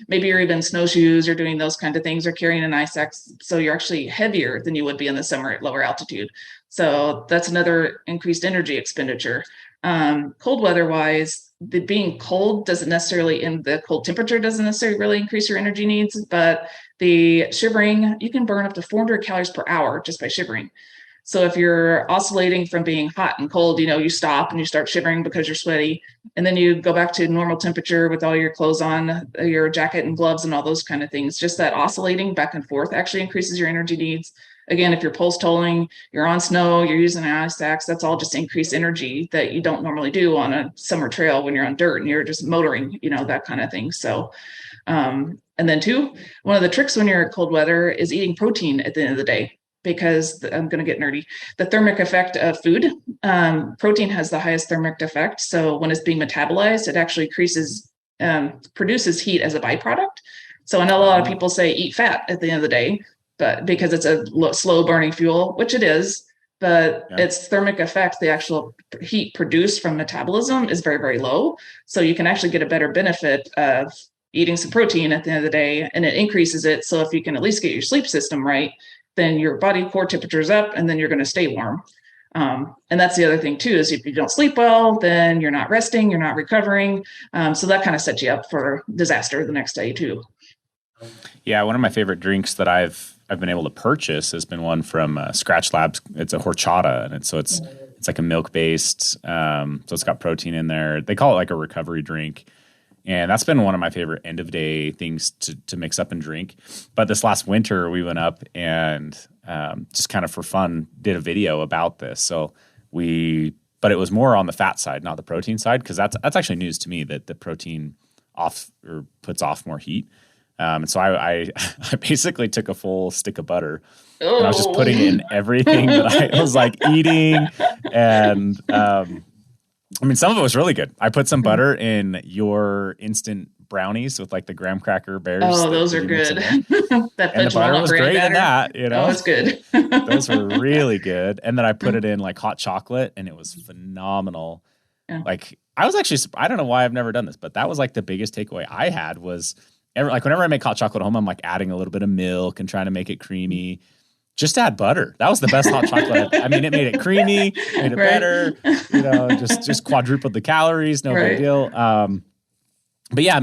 S2: Maybe you're even snowshoes or doing those kind of things, or carrying an ice axe. So you're actually heavier than you would be in the summer at lower altitude. So that's another increased energy expenditure. Cold weather wise, the being cold doesn't necessarily, in the cold temperature doesn't necessarily really increase your energy needs, but the shivering, you can burn up to 400 calories per hour just by shivering. So if you're oscillating from being hot and cold, you stop and you start shivering because you're sweaty, and then you go back to normal temperature with all your clothes on, your jacket and gloves and all those kind of things. Just that oscillating back and forth actually increases your energy needs. Again, if you're pulse tolling, you're on snow, you're using an ice axe, that's all just increased energy that you don't normally do on a summer trail when you're on dirt and you're just motoring, that kind of thing. So, and then two, one of the tricks when you're at cold weather is eating protein at the end of the day. Because I'm going to get nerdy, the thermic effect of food, protein has the highest thermic effect. So when it's being metabolized, it actually produces heat as a byproduct. So I know a lot of people say eat fat at the end of the day, but because it's a slow burning fuel, which it is, but its thermic effect, the actual heat produced from metabolism is very, very low. So you can actually get a better benefit of eating some protein at the end of the day, and it increases it. So if you can at least get your sleep system right, then your body core temperature is up, and then you're going to stay warm. And that's the other thing too, is if you don't sleep well, then you're not resting, you're not recovering. So that kind of sets you up for disaster the next day too.
S1: Yeah, one of my favorite drinks that I've been able to purchase has been one from Scratch Labs. It's a horchata, and it's like a milk based. So it's got protein in there. They call it like a recovery drink. And that's been one of my favorite end of day things to mix up and drink. But this last winter we went up and just kind of for fun did a video about this. So but it was more on the fat side, not the protein side, because that's actually news to me that the protein puts off more heat. And so I basically took a full stick of butter and I was just putting it in everything that I was like eating. And some of it was really good. I put some butter in your instant brownies with like the graham cracker bears.
S2: Oh, those are good. That
S1: and the butter was great in that,
S2: Oh, it's good.
S1: Those were really good. And then I put it in like hot chocolate, and it was phenomenal. Yeah. Like I was actually, I don't know why I've never done this, but that was like the biggest takeaway I had was whenever I make hot chocolate at home, I'm like adding a little bit of milk and trying to make it creamy. Just add butter. That was the best hot chocolate. It made it creamy, made it better, just quadrupled the calories, no big deal. But yeah,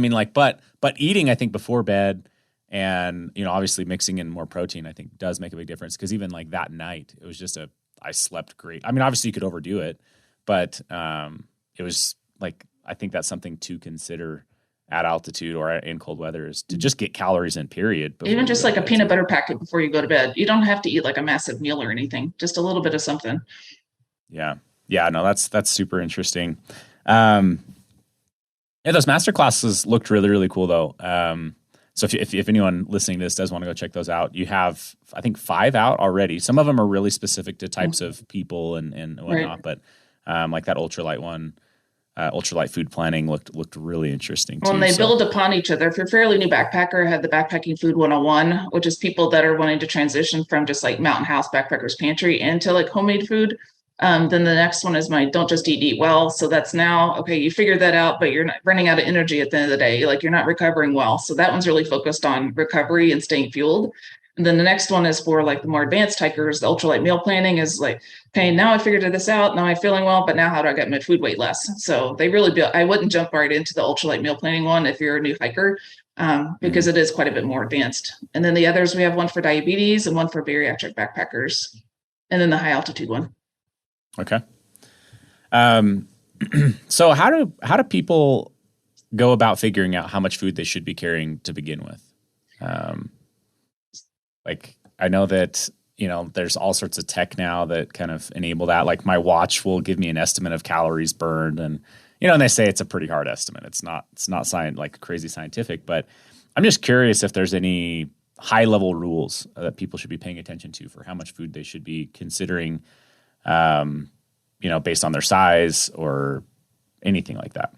S1: but eating, I think before bed and, obviously mixing in more protein, I think does make a big difference. Cause even like that night, it was just I slept great. Obviously you could overdo it, but, it was like, I think that's something to consider at altitude or in cold weather is to just get calories in, period.
S2: Even just like a peanut butter packet before you go to bed. You don't have to eat like a massive meal or anything, just a little bit of something.
S1: Yeah. Yeah. No, that's super interesting. Those master classes looked really, really cool though. So if anyone listening to this does want to go check those out, you have, I think 5 out already. Some of them are really specific to types of people and whatnot, but like that ultralight one, ultralight food planning looked really interesting too.
S2: Well, and they build upon each other. If you're a fairly new backpacker, I had the Backpacking Food 101, which is people that are wanting to transition from just like Mountain House Backpackers Pantry into like homemade food. Then the next one is my don't just eat well. So that's now, okay, you figured that out, but you're not running out of energy at the end of the day. Like you're not recovering well. So that one's really focused on recovery and staying fueled. And then the next one is for like the more advanced hikers. The ultralight meal planning is like, okay, now I figured this out. Now I'm feeling well, but now how do I get my food weight less? So they really build, I wouldn't jump right into the ultralight meal planning one if you're a new hiker, because it is quite a bit more advanced. And then the others, we have one for diabetes and one for bariatric backpackers, and then the high altitude one.
S1: Okay. So how do people go about figuring out how much food they should be carrying to begin with? Like I know that, there's all sorts of tech now that kind of enable that. Like my watch will give me an estimate of calories burned, and and they say it's a pretty hard estimate. It's not like crazy scientific, but I'm just curious if there's any high level rules that people should be paying attention to for how much food they should be considering, based on their size or anything like that.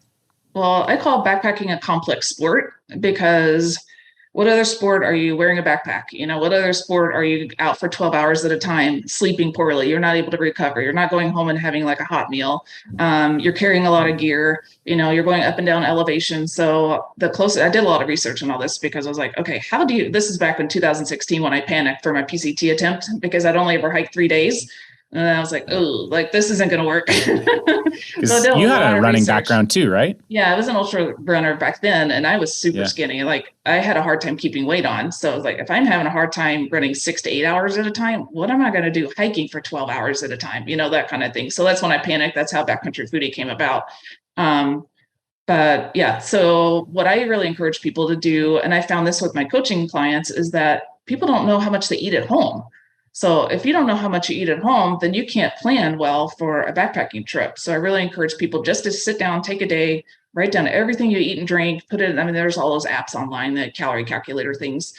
S2: Well, I call backpacking a complex sport because what other sport are you wearing a backpack? What other sport are you out for 12 hours at a time, sleeping poorly? You're not able to recover. You're not going home and having like a hot meal. You're carrying a lot of gear. You're going up and down elevation. So I did a lot of research on all this because I was like, okay, this is back in 2016 when I panicked for my PCT attempt because I'd only ever hiked 3 days. And I was like, oh, like this isn't going to work.
S1: So you had a running background too, right?
S2: Yeah, I was an ultra runner back then, and I was super skinny. Like I had a hard time keeping weight on. So I was like, if I'm having a hard time running 6 to 8 hours at a time, what am I going to do hiking for 12 hours at a time? That kind of thing. So that's when I panicked. That's how Backcountry Foodie came about. But yeah, so what I really encourage people to do, and I found this with my coaching clients, is that people don't know how much they eat at home. So if you don't know how much you eat at home, then you can't plan well for a backpacking trip. So I really encourage people just to sit down, take a day, write down everything you eat and drink, put it, there's all those apps online, the calorie calculator things.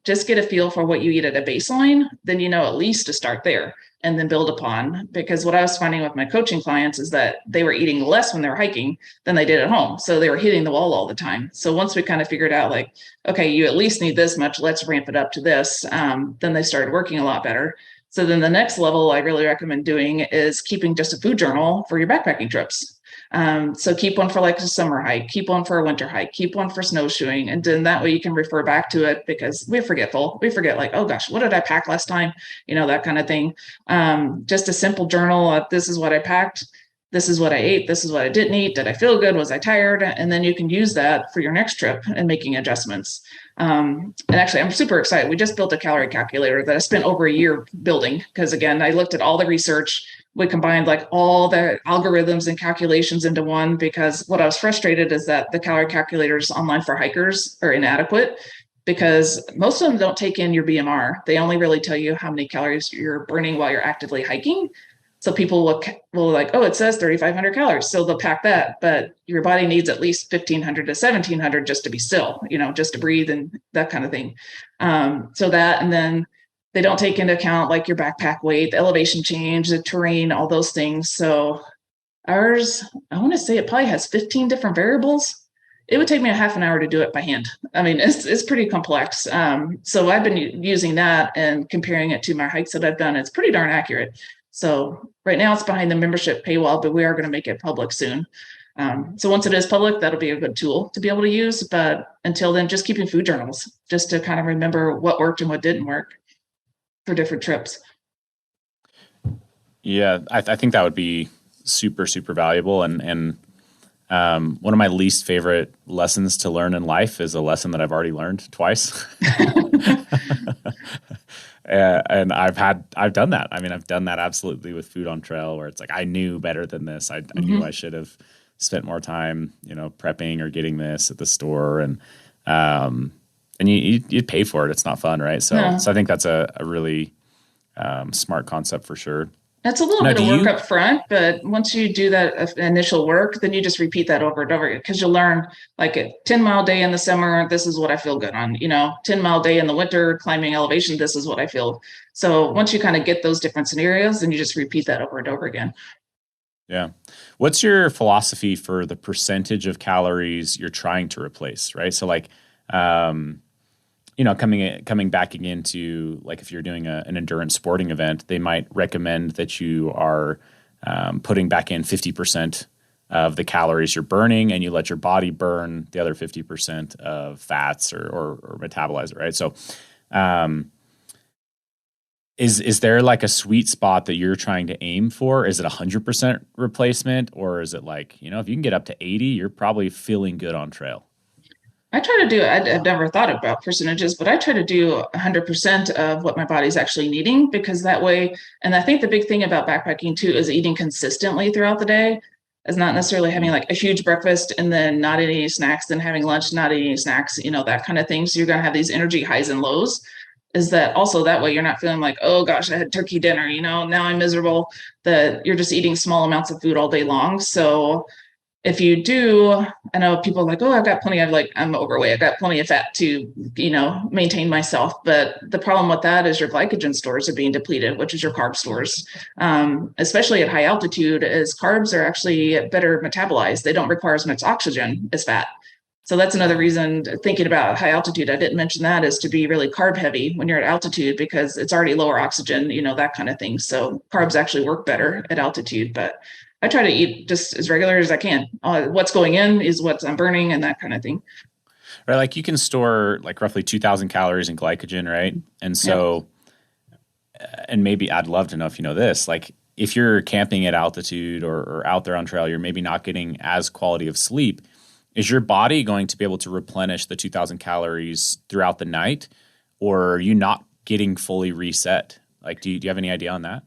S2: Just get a feel for what you eat at a baseline, then at least to start there and then build upon. Because what I was finding with my coaching clients is that they were eating less when they were hiking than they did at home. So they were hitting the wall all the time. So once we kind of figured out like, okay, you at least need this much, let's ramp it up to this. Then they started working a lot better. So then the next level I really recommend doing is keeping just a food journal for your backpacking trips. So keep one for like a summer hike, keep one for a winter hike, keep one for snowshoeing. And then that way you can refer back to it because we're forgetful. We forget like, oh gosh, what did I pack last time? That kind of thing. Just a simple journal. This is what I packed. This is what I ate. This is what I didn't eat. Did I feel good? Was I tired? And then you can use that for your next trip and making adjustments. And actually, I'm super excited. We just built a calorie calculator that I spent over a year building because, again, I looked at all the research. We combined like all the algorithms and calculations into one because what I was frustrated is that the calorie calculators online for hikers are inadequate because most of them don't take in your BMR. They only really tell you how many calories you're burning while you're actively hiking. So people will like, oh, it says 3,500 calories. So they'll pack that, but your body needs at least 1,500 to 1,700 just to be still, just to breathe and that kind of thing. So that, and then they don't take into account like your backpack weight, the elevation change, the terrain, all those things. So ours, I want to say it probably has 15 different variables. It would take me a half an hour to do it by hand. It's pretty complex. So I've been using that and comparing it to my hikes that I've done. It's pretty darn accurate. So right now it's behind the membership paywall, but we are going to make it public soon. So once it is public, that'll be a good tool to be able to use. But until then, just keeping food journals, just to kind of remember what worked and what didn't work for different trips.
S1: Yeah, I think that would be super, super valuable. And one of my least favorite lessons to learn in life is a lesson that I've already learned twice. And I've done that. I've done that absolutely with food on trail where it's like, I knew better than this. I knew I should have spent more time, prepping or getting this at the store. And you pay for it. It's not fun. Right. So I think that's a really smart concept for sure.
S2: That's a little bit of work up front, but once you do that initial work, then you just repeat that over and over again because you'll learn like a 10-mile day in the summer, this is what I feel good on, 10-mile day in the winter, climbing elevation, this is what I feel. So once you kind of get those different scenarios, then you just repeat that over and over again.
S1: Yeah. What's your philosophy for the percentage of calories you're trying to replace, right? So like, coming back into, like, if you're doing an endurance sporting event, they might recommend that you are putting back in 50% of the calories you're burning, and you let your body burn the other 50% of fats or metabolize it, right? So is there like a sweet spot that you're trying to aim for? Is it 100% replacement, or is it like, if you can get up to 80, you're probably feeling good on trail?
S2: I try to do, I've never thought about percentages, but I try to do 100% of what my body's actually needing, because that way, and I think the big thing about backpacking too is eating consistently throughout the day, is not necessarily having like a huge breakfast and then not eating any snacks, then having lunch, not eating any snacks, that kind of thing. So you're going to have these energy highs and lows. Is that also that way you're not feeling like, oh gosh, I had turkey dinner, now I'm miserable, that you're just eating small amounts of food all day long. So if you do, I know people are like, oh, I've got plenty of, like, I'm overweight, I've got plenty of fat to, maintain myself. But the problem with that is your glycogen stores are being depleted, which is your carb stores. Especially at high altitude, is carbs are actually better metabolized. They don't require as much oxygen as fat. So that's another reason, thinking about high altitude, I didn't mention that, is to be really carb heavy when you're at altitude, because it's already lower oxygen, that kind of thing. So carbs actually work better at altitude, but I try to eat just as regular as I can. What's going in is what I'm burning, and that kind of thing.
S1: Right. Like, you can store like roughly 2,000 calories in glycogen, right? And so, and maybe I'd love to know if you know this, like, if you're camping at altitude or out there on trail, you're maybe not getting as quality of sleep. Is your body going to be able to replenish the 2,000 calories throughout the night, or are you not getting fully reset? Like, do you have any idea on that?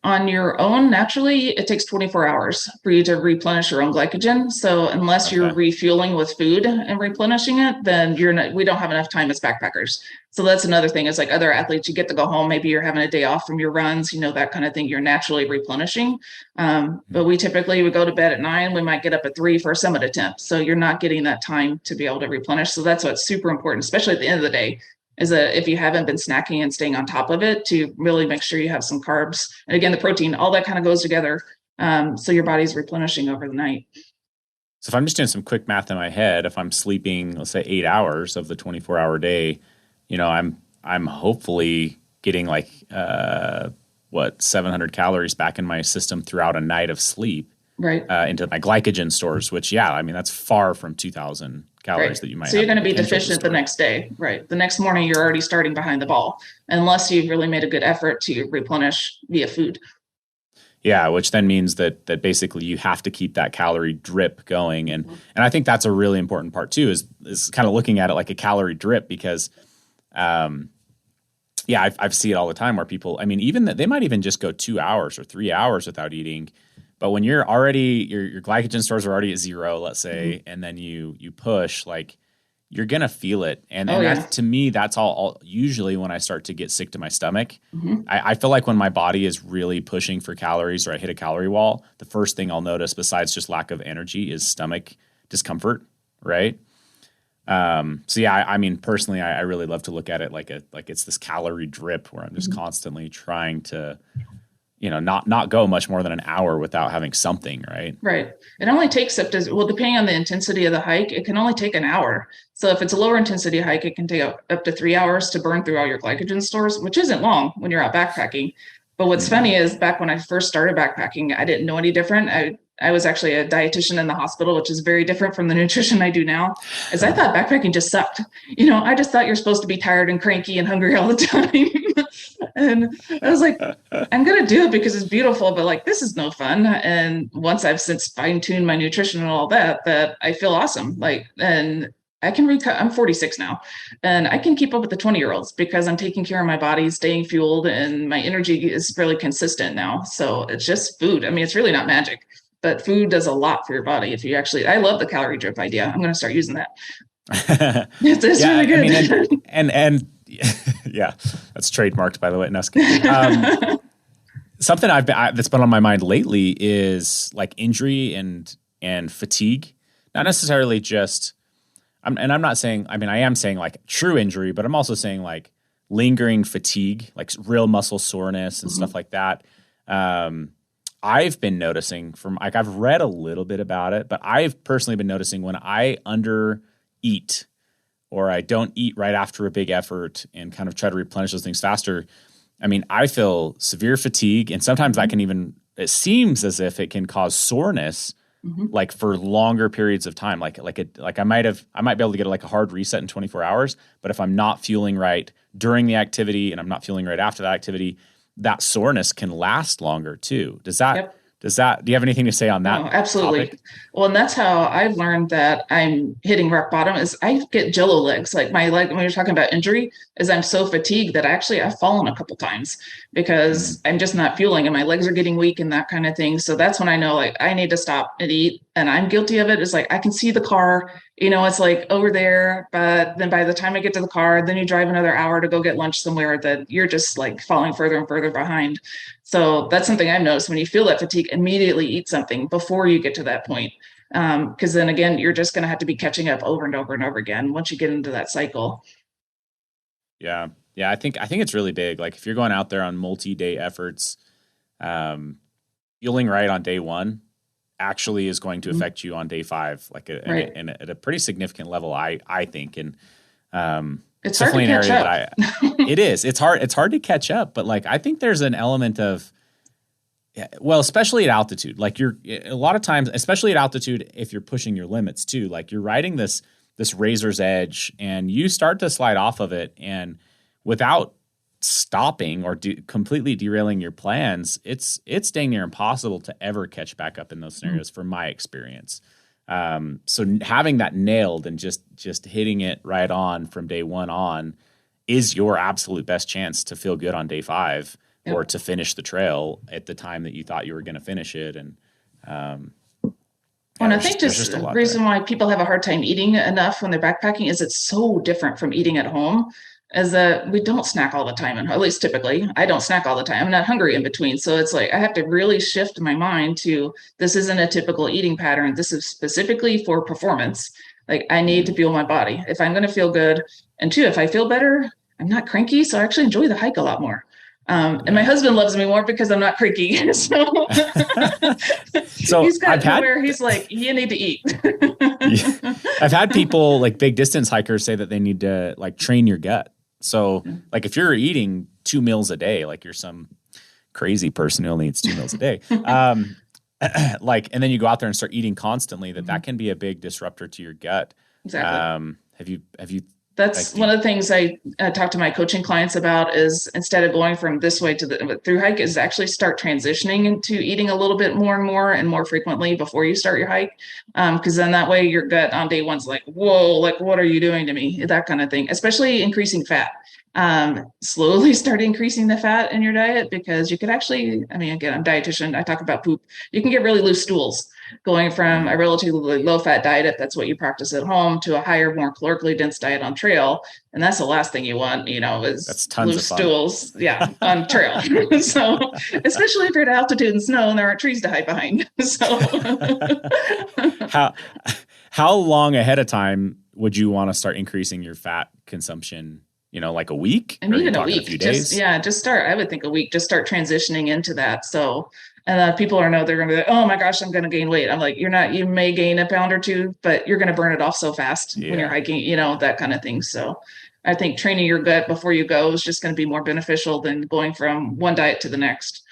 S2: On your own, naturally, it takes 24 hours for you to replenish your own glycogen. So unless you're refueling with food and replenishing it, then we don't have enough time as backpackers. So that's another thing, is like other athletes, you get to go home, maybe you're having a day off from your runs, that kind of thing, you're naturally replenishing. But we typically would go to bed at 9, we might get up at 3 for a summit attempt. So you're not getting that time to be able to replenish. So that's what's super important, especially at the end of the day, is that if you haven't been snacking and staying on top of it, to really make sure you have some carbs. And again, the protein, all that kind of goes together. So your body's replenishing over the night.
S1: So if I'm just doing some quick math in my head, if I'm sleeping, let's say 8 hours of the 24-hour day, I'm hopefully getting like 700 calories back in my system throughout a night of sleep,
S2: right?
S1: Into my glycogen stores, which that's far from 2,000 calories that you might.
S2: So you're going to be deficient the next day, right? The next morning, you're already starting behind the ball, unless you've really made a good effort to replenish via food.
S1: Yeah, which then means that basically you have to keep that calorie drip going, and I think that's a really important part too, is kind of looking at it like a calorie drip, because I've seen it all the time where people, even that they might even just go 2 hours or 3 hours without eating. But when you're already, your glycogen stores are already at 0, let's say, and then you push, like, you're going to feel it. And to me, that's all usually when I start to get sick to my stomach. I feel like when my body is really pushing for calories, or I hit a calorie wall, the first thing I'll notice, besides just lack of energy, is stomach discomfort, right? Personally, I really love to look at it like it's this calorie drip where I'm just constantly trying to, not go much more than an hour without having something, right?
S2: Right. It only takes depending on the intensity of the hike, it can only take an hour. So if it's a lower intensity hike, it can take up to 3 hours to burn through all your glycogen stores, which isn't long when you're out backpacking. But what's funny is, back when I first started backpacking, I didn't know any different. I was actually a dietitian in the hospital, which is very different from the nutrition I do now, as I thought backpacking just sucked. I just thought you're supposed to be tired and cranky and hungry all the time. And I was like, I'm going to do it because it's beautiful, but like, this is no fun. And once I've since fine-tuned my nutrition and all that I feel awesome. And I can I'm 46 now, and I can keep up with the 20-year-olds because I'm taking care of my body, staying fueled, and my energy is really consistent now. So it's just food. It's really not magic, but food does a lot for your body. I love the calorie drip idea. I'm going to start using that. It's really good.
S1: And yeah, that's trademarked, by the way. No, something that's been on my mind lately is like injury and fatigue. Not necessarily just, I'm not saying, I am saying like true injury, but I'm also saying like lingering fatigue, like real muscle soreness and stuff like that. I've been noticing I've read a little bit about it, but I've personally been noticing when I undereat or I don't eat right after a big effort and kind of try to replenish those things faster, I mean, I feel severe fatigue, and sometimes it seems as if it can cause soreness, like for longer periods of time. Like I might be able to get like a hard reset in 24 hours, but if I'm not fueling right during the activity and I'm not fueling right after that activity, that soreness can last longer too. Do you have anything to say on that?
S2: Oh, absolutely.
S1: Topic?
S2: Well, and that's how I've learned that I'm hitting rock bottom is I get jello legs. Like my leg, when you're talking about injury, is I'm so fatigued that I've fallen a couple times because I'm just not fueling and my legs are getting weak and that kind of thing. So that's when I know like I need to stop and eat. And I'm guilty of it. It's like I can see the car, it's like over there, but then by the time I get to the car, then you drive another hour to go get lunch somewhere that you're just like falling further and further behind. So that's something I've noticed. When you feel that fatigue, immediately eat something before you get to that point. Because then again, you're just going to have to be catching up over and over and over again once you get into that cycle.
S1: Yeah. Yeah. I think it's really big. Like if you're going out there on multi-day efforts, fueling right on day one actually is going to affect you on day 5, like and at a pretty significant level, I think. And
S2: it's hard to catch up.
S1: It is. It's hard to catch up, but like I think there's an element of, well, especially at altitude, like a lot of times, especially at altitude, if you're pushing your limits too, like you're riding this razor's edge and you start to slide off of it, and without stopping or completely derailing your plans, it's dang near impossible to ever catch back up in those scenarios from my experience. So having that nailed and just hitting it right on from day 1 on is your absolute best chance to feel good on day 5 or to finish the trail at the time that you thought you were going to finish it. And,
S2: I think just the reason why people have a hard time eating enough when they're backpacking is it's so different from eating at home, is that we don't snack all the time. And at least typically I don't snack all the time. I'm not hungry in between. So it's like, I have to really shift my mind to, this isn't a typical eating pattern. This is specifically for performance. Like I need to fuel my body if I'm going to feel good. And 2, if I feel better, I'm not cranky. So I actually enjoy the hike a lot more. And my husband loves me more because I'm not cranky. So he's got where he's like, you need to eat.
S1: I've had people like big distance hikers say that they need to like train your gut. So like if you're eating 2 meals a day, like you're some crazy person who only eats 2 meals a day, like, and then you go out there and start eating constantly, that can be a big disruptor to your gut.
S2: Exactly.
S1: Have you
S2: That's one of the things I talk to my coaching clients about is instead of going from this way to the through hike is actually start transitioning into eating a little bit more and more frequently before you start your hike. Because then that way your gut on day 1's like, whoa, like, what are you doing to me? That kind of thing, especially increasing fat. Slowly start increasing the fat in your diet because you could actually, I mean, again, I'm a dietitian. I talk about poop. You can get really loose stools going from a relatively low fat diet, if that's what you practice at home, to a higher, more calorically dense diet on trail. And that's the last thing you want, is loose stools. Yeah. On trail. So especially if you're at altitude and snow and there aren't trees to hide behind. So
S1: how long ahead of time would you want to start increasing your fat consumption? Like a week?
S2: And even a week.
S1: A few days?
S2: Just start, I would think a week, just start transitioning into that. So, and people they're going to be like, oh my gosh, I'm going to gain weight. I'm like, you're not, you may gain a pound or 2, but you're going to burn it off so fast when you're hiking, that kind of thing. So I think training your gut before you go is just going to be more beneficial than going from one diet to the next.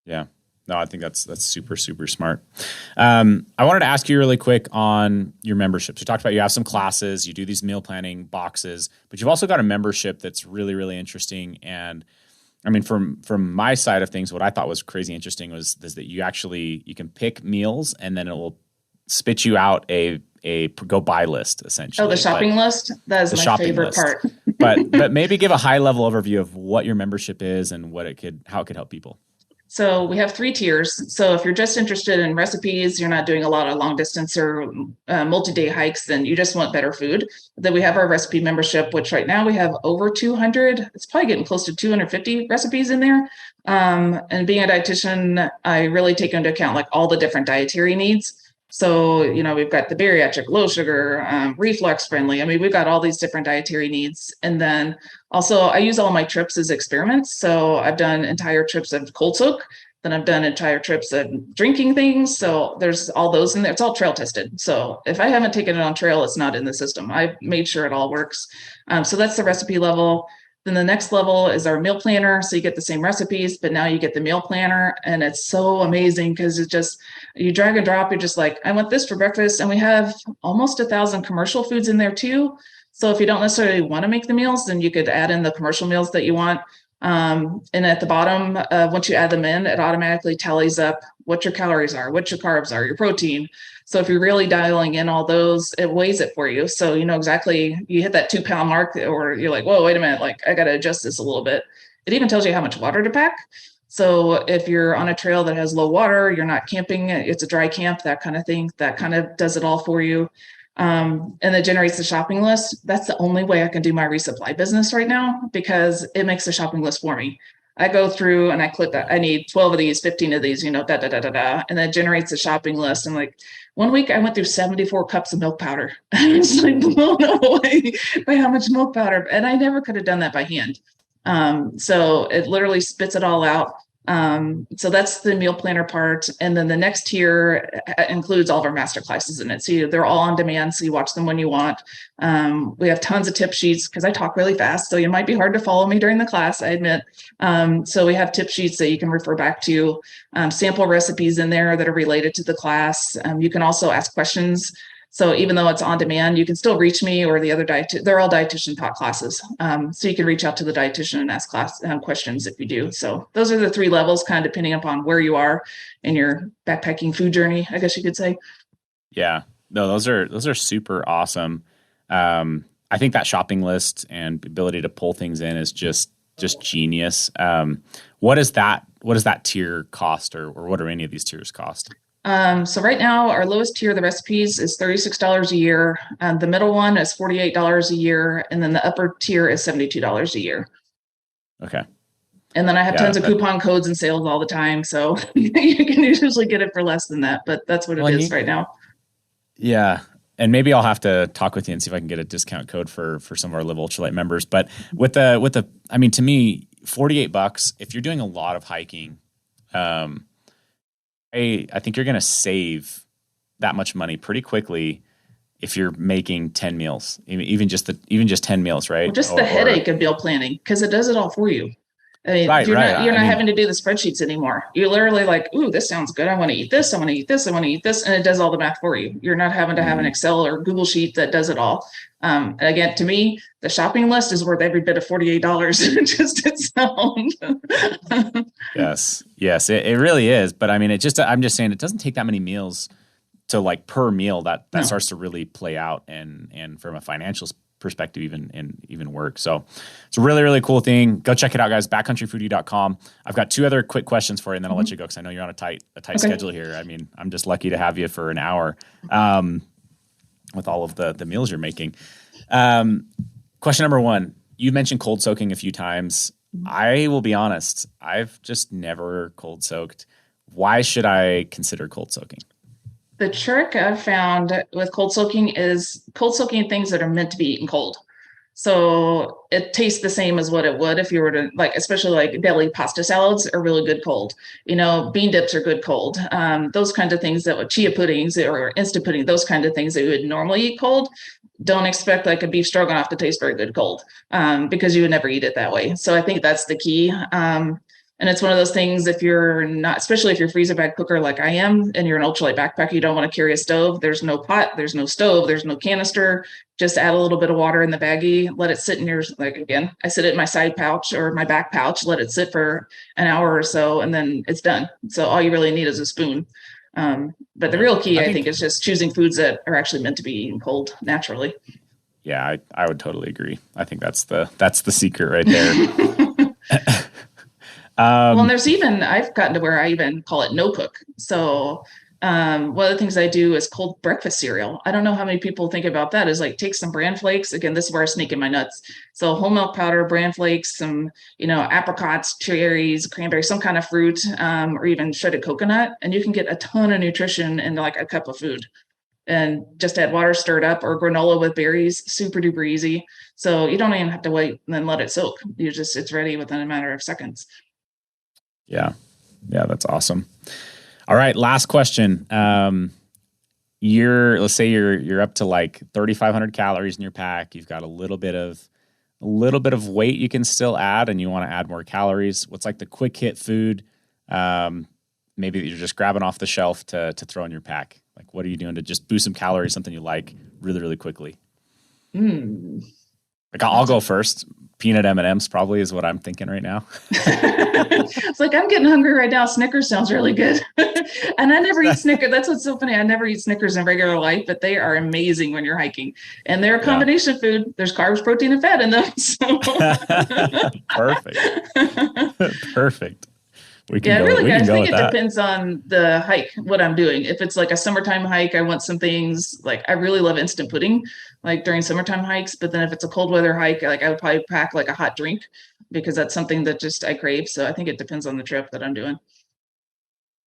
S1: Yeah. No, I think that's super, super smart. I wanted to ask you really quick on your memberships. You talked about you have some classes, you do these meal planning boxes, but you've also got a membership that's really, really interesting. And I mean, from my side of things, what I thought was crazy interesting was that you can pick meals and then it will spit you out a go buy list essentially.
S2: Oh, the shopping list? That is my favorite part.
S1: but maybe give a high level overview of what your membership is and how it could help people.
S2: So we have 3 tiers. So if you're just interested in recipes, you're not doing a lot of long distance or multi-day hikes, then you just want better food. Then we have our recipe membership, which right now we have over 200. It's probably getting close to 250 recipes in there. And being a dietitian, I really take into account like all the different dietary needs. So, we've got the bariatric, low sugar, reflux friendly. I mean, we've got all these different dietary needs. And then also I use all my trips as experiments. So I've done entire trips of cold soak Then I've done entire trips of drinking things. So there's all those in there. It's all trail tested. So if I haven't taken it on trail, it's not in the system. I've made sure it all works. So that's the recipe level. Then the next level is our meal planner. So you get the same recipes, but now you get the meal planner. And it's so amazing because it's just, you drag and drop. You're just like, I want this for breakfast. And we have almost 1,000 commercial foods in there too. So if you don't necessarily want to make the meals, then you could add in the commercial meals that you want. And at the bottom, once you add them in, it automatically tallies up what your calories are, what your carbs are, your protein. So if you're really dialing in all those, it weighs it for you. So you know exactly, you hit that 2-pound mark, or you're like, whoa, wait a minute, like I got to adjust this a little bit. It even tells you how much water to pack. So if you're on a trail that has low water, you're not camping, it's a dry camp, that kind of thing, that kind of does it all for you. And it generates the shopping list. That's the only way I can do my resupply business right now, because it makes the shopping list for me. I go through and I click that I need 12 of these, 15 of these, you know, and then it generates a shopping list. And like one week I went through 74 cups of milk powder. I was like blown away by how much milk powder, and I never could have done that by hand. So it literally spits it all out. So that's the meal planner part. And then the next tier includes all of our master classes in it. So they're all on demand. So you watch them when you want. We have tons of tip sheets because I talk really fast. So it might be hard to follow me during the class, I admit. So we have tip sheets that you can refer back to, sample recipes in there that are related to the class. You can also ask questions. So even though it's on demand, you can still reach me or the other they're all dietitian taught classes. So you can reach out to the dietitian and ask questions if you do. So those are the 3 levels, kind of depending upon where you are in your backpacking food journey, I guess you could say.
S1: Yeah, no, those are super awesome. I think that shopping list and ability to pull things in is just genius. What does that tier cost, or what do any of these tiers cost?
S2: So right now, our lowest tier of the recipes is $36 a year. The middle one is $48 a year. And then the upper tier is $72 a year.
S1: Okay.
S2: And then I have tons of coupon codes and sales all the time. So you can usually get it for less than that, but that's what it is right now.
S1: Yeah. And maybe I'll have to talk with you and see if I can get a discount code for some of our Live Ultralight members. But with the, I mean, to me, $48, if you're doing a lot of hiking, I think you're going to save that much money pretty quickly if you're making 10 meals, even just 10 meals, right?
S2: Well, just the headache of meal planning, because it does it all for you. I mean, you're not having to do the spreadsheets anymore. You're literally like, ooh, this sounds good. I want to eat this. I want to eat this. I want to eat this. And it does all the math for you. You're not having to have an Excel or Google sheet that does it all. Again, to me, the shopping list is worth every bit of $48 just itself.
S1: Yes, it really is. But I mean, I'm just saying it doesn't take that many meals to like per meal that starts to really play out and from a financial perspective even work. So it's a really, really cool thing. Go check it out, guys. Backcountryfoodie.com. I've got 2 other quick questions for you, and then I'll let you go because I know you're on a tight schedule here. I mean, I'm just lucky to have you for an hour with all of the meals you're making. Question number 1, you mentioned cold soaking a few times. I will be honest, I've just never cold soaked. Why should I consider cold soaking?
S2: The trick I've found with cold soaking is cold soaking things that are meant to be eaten cold. So it tastes the same as what it would if you were to, like, especially like deli pasta salads are really good cold. You know, bean dips are good cold. Those kinds of things that would chia puddings or instant pudding, those kinds of things that you would normally eat cold. Don't expect like a beef stroganoff to taste very good cold because you would never eat it that way. So I think that's the key. And it's one of those things, if you're not, especially if you're a freezer bag cooker like I am, and you're an ultralight backpacker, you don't want to carry a stove. There's no pot, there's no stove, there's no canister. Just add a little bit of water in the baggie, let it sit in your, like, again, I sit it in my side pouch or my back pouch, let it sit for an hour or so, and then it's done. So all you really need is a spoon. But the real key, I think, is just choosing foods that are actually meant to be eaten cold naturally.
S1: Yeah, I would totally agree. I think that's the secret right there.
S2: Well, and there's even, I've gotten to where I even call it no cook. So one of the things I do is cold breakfast cereal. I don't know how many people think about that, is like take some bran flakes. Again, this is where I sneak in my nuts. So whole milk powder, bran flakes, some, apricots, cherries, cranberries, some kind of fruit, or even shredded coconut. And you can get a ton of nutrition in like a cup of food. And just add water, stir it up, or granola with berries, super duper easy. So you don't even have to wait and then let it soak. It's ready within a matter of seconds.
S1: Yeah. Yeah, that's awesome. All right, last question. Let's say you're up to like 3,500 calories in your pack. You've got a little bit of weight you can still add, and you want to add more calories. What's like the quick hit food? Maybe that you're just grabbing off the shelf to throw in your pack. Like, what are you doing to just boost some calories? Something you like really, really quickly. Like, I'll go first. Peanut M&Ms probably is what I'm thinking right now.
S2: It's like, I'm getting hungry right now. Snickers sounds really good. And I never eat Snickers. That's what's so funny. I never eat Snickers in regular life, but they are amazing when you're hiking. And they're a combination food. There's carbs, protein, and fat in them. So.
S1: Perfect.
S2: I think it depends on the hike, what I'm doing. If it's like a summertime hike, I want some things like, I really love instant pudding, like during summertime hikes. But then if it's a cold weather hike, like I would probably pack like a hot drink because that's something that just I crave. So I think it depends on the trip that I'm doing.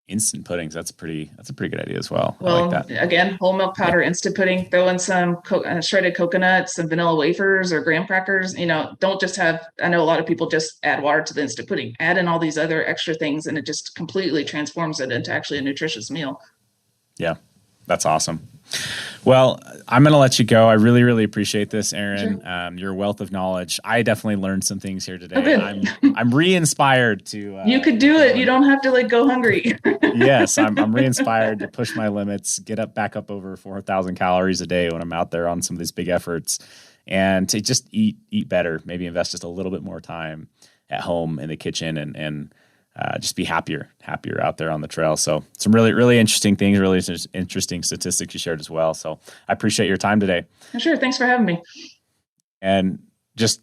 S1: Instant puddings. That's a pretty good idea as well.
S2: Well,
S1: I like that.
S2: Again, whole milk powder, instant pudding, throw in some shredded coconuts, some vanilla wafers or graham crackers. Don't just have, I know a lot of people just add water to the instant pudding, add in all these other extra things, and it just completely transforms it into actually a nutritious meal.
S1: Yeah, that's awesome. Well, I'm going to let you go. I really, really appreciate this, Erin. Sure. Your wealth of knowledge. I definitely learned some things here today. Okay. I'm re-inspired to.
S2: You could do it. You don't have to go hungry.
S1: Yes, I'm re-inspired to push my limits, get back up over 4,000 calories a day when I'm out there on some of these big efforts, and to just eat better. Maybe invest just a little bit more time at home in the kitchen and just be happier out there on the trail. So some really, really interesting things, really interesting statistics you shared as well. So I appreciate your time today.
S2: Sure. Thanks for having me.
S1: And just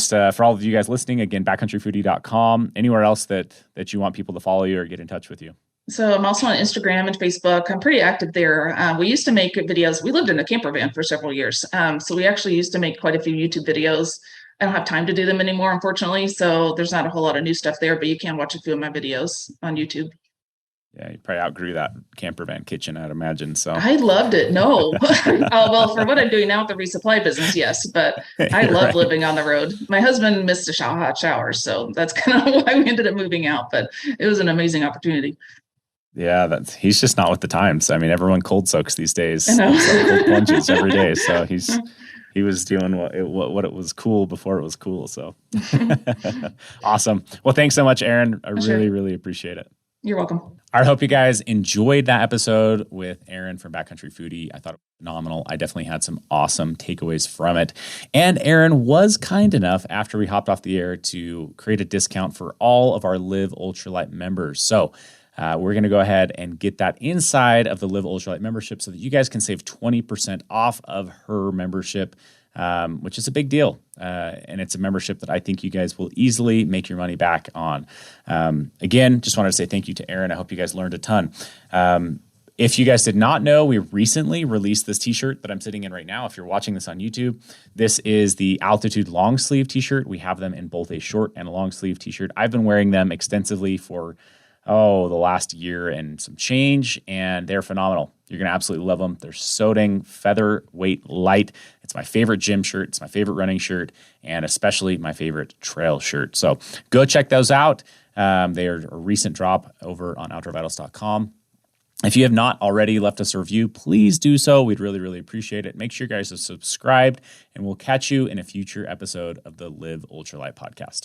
S1: for all of you guys listening, again, backcountryfoodie.com, anywhere else that you want people to follow you or get in touch with you.
S2: So I'm also on Instagram and Facebook. I'm pretty active there. We used to make videos. We lived in a camper van for several years. So we actually used to make quite a few YouTube videos. I don't have time to do them anymore, unfortunately. So there's not a whole lot of new stuff there, but you can watch a few of my videos on YouTube. Yeah,
S1: you probably outgrew that camper van kitchen, I'd imagine. So
S2: I loved it. No. Well, for what I'm doing now with the resupply business, yes. But I love living on the road. My husband missed a hot shower. So that's kind of why we ended up moving out. But it was an amazing opportunity.
S1: Yeah, he's just not with the times. I mean, everyone cold soaks these days. Cold plunges every day. So he was doing what it was cool before it was cool. So awesome. Well, thanks so much, Erin. I really, really appreciate it.
S2: You're welcome.
S1: I hope you guys enjoyed that episode with Erin from Backcountry Foodie. I thought it was phenomenal. I definitely had some awesome takeaways from it. And Erin was kind enough after we hopped off the air to create a discount for all of our Live Ultralight members. So we're going to go ahead and get that inside of the Live Ultralight membership so that you guys can save 20% off of her membership, which is a big deal. And it's a membership that I think you guys will easily make your money back on. Again, just wanted to say thank you to Erin. I hope you guys learned a ton. If you guys did not know, we recently released this t-shirt that I'm sitting in right now. If you're watching this on YouTube, this is the Altitude long sleeve t-shirt. We have them in both a short and a long sleeve t-shirt. I've been wearing them extensively for the last year and some change, and they're phenomenal. You're going to absolutely love them. They're so dang featherweight light. It's my favorite gym shirt. It's my favorite running shirt, and especially my favorite trail shirt. So go check those out. They are a recent drop over on outdoorvitals.com. If you have not already left us a review, please do so. We'd really, really appreciate it. Make sure you guys are subscribed, and we'll catch you in a future episode of the Live Ultralight podcast.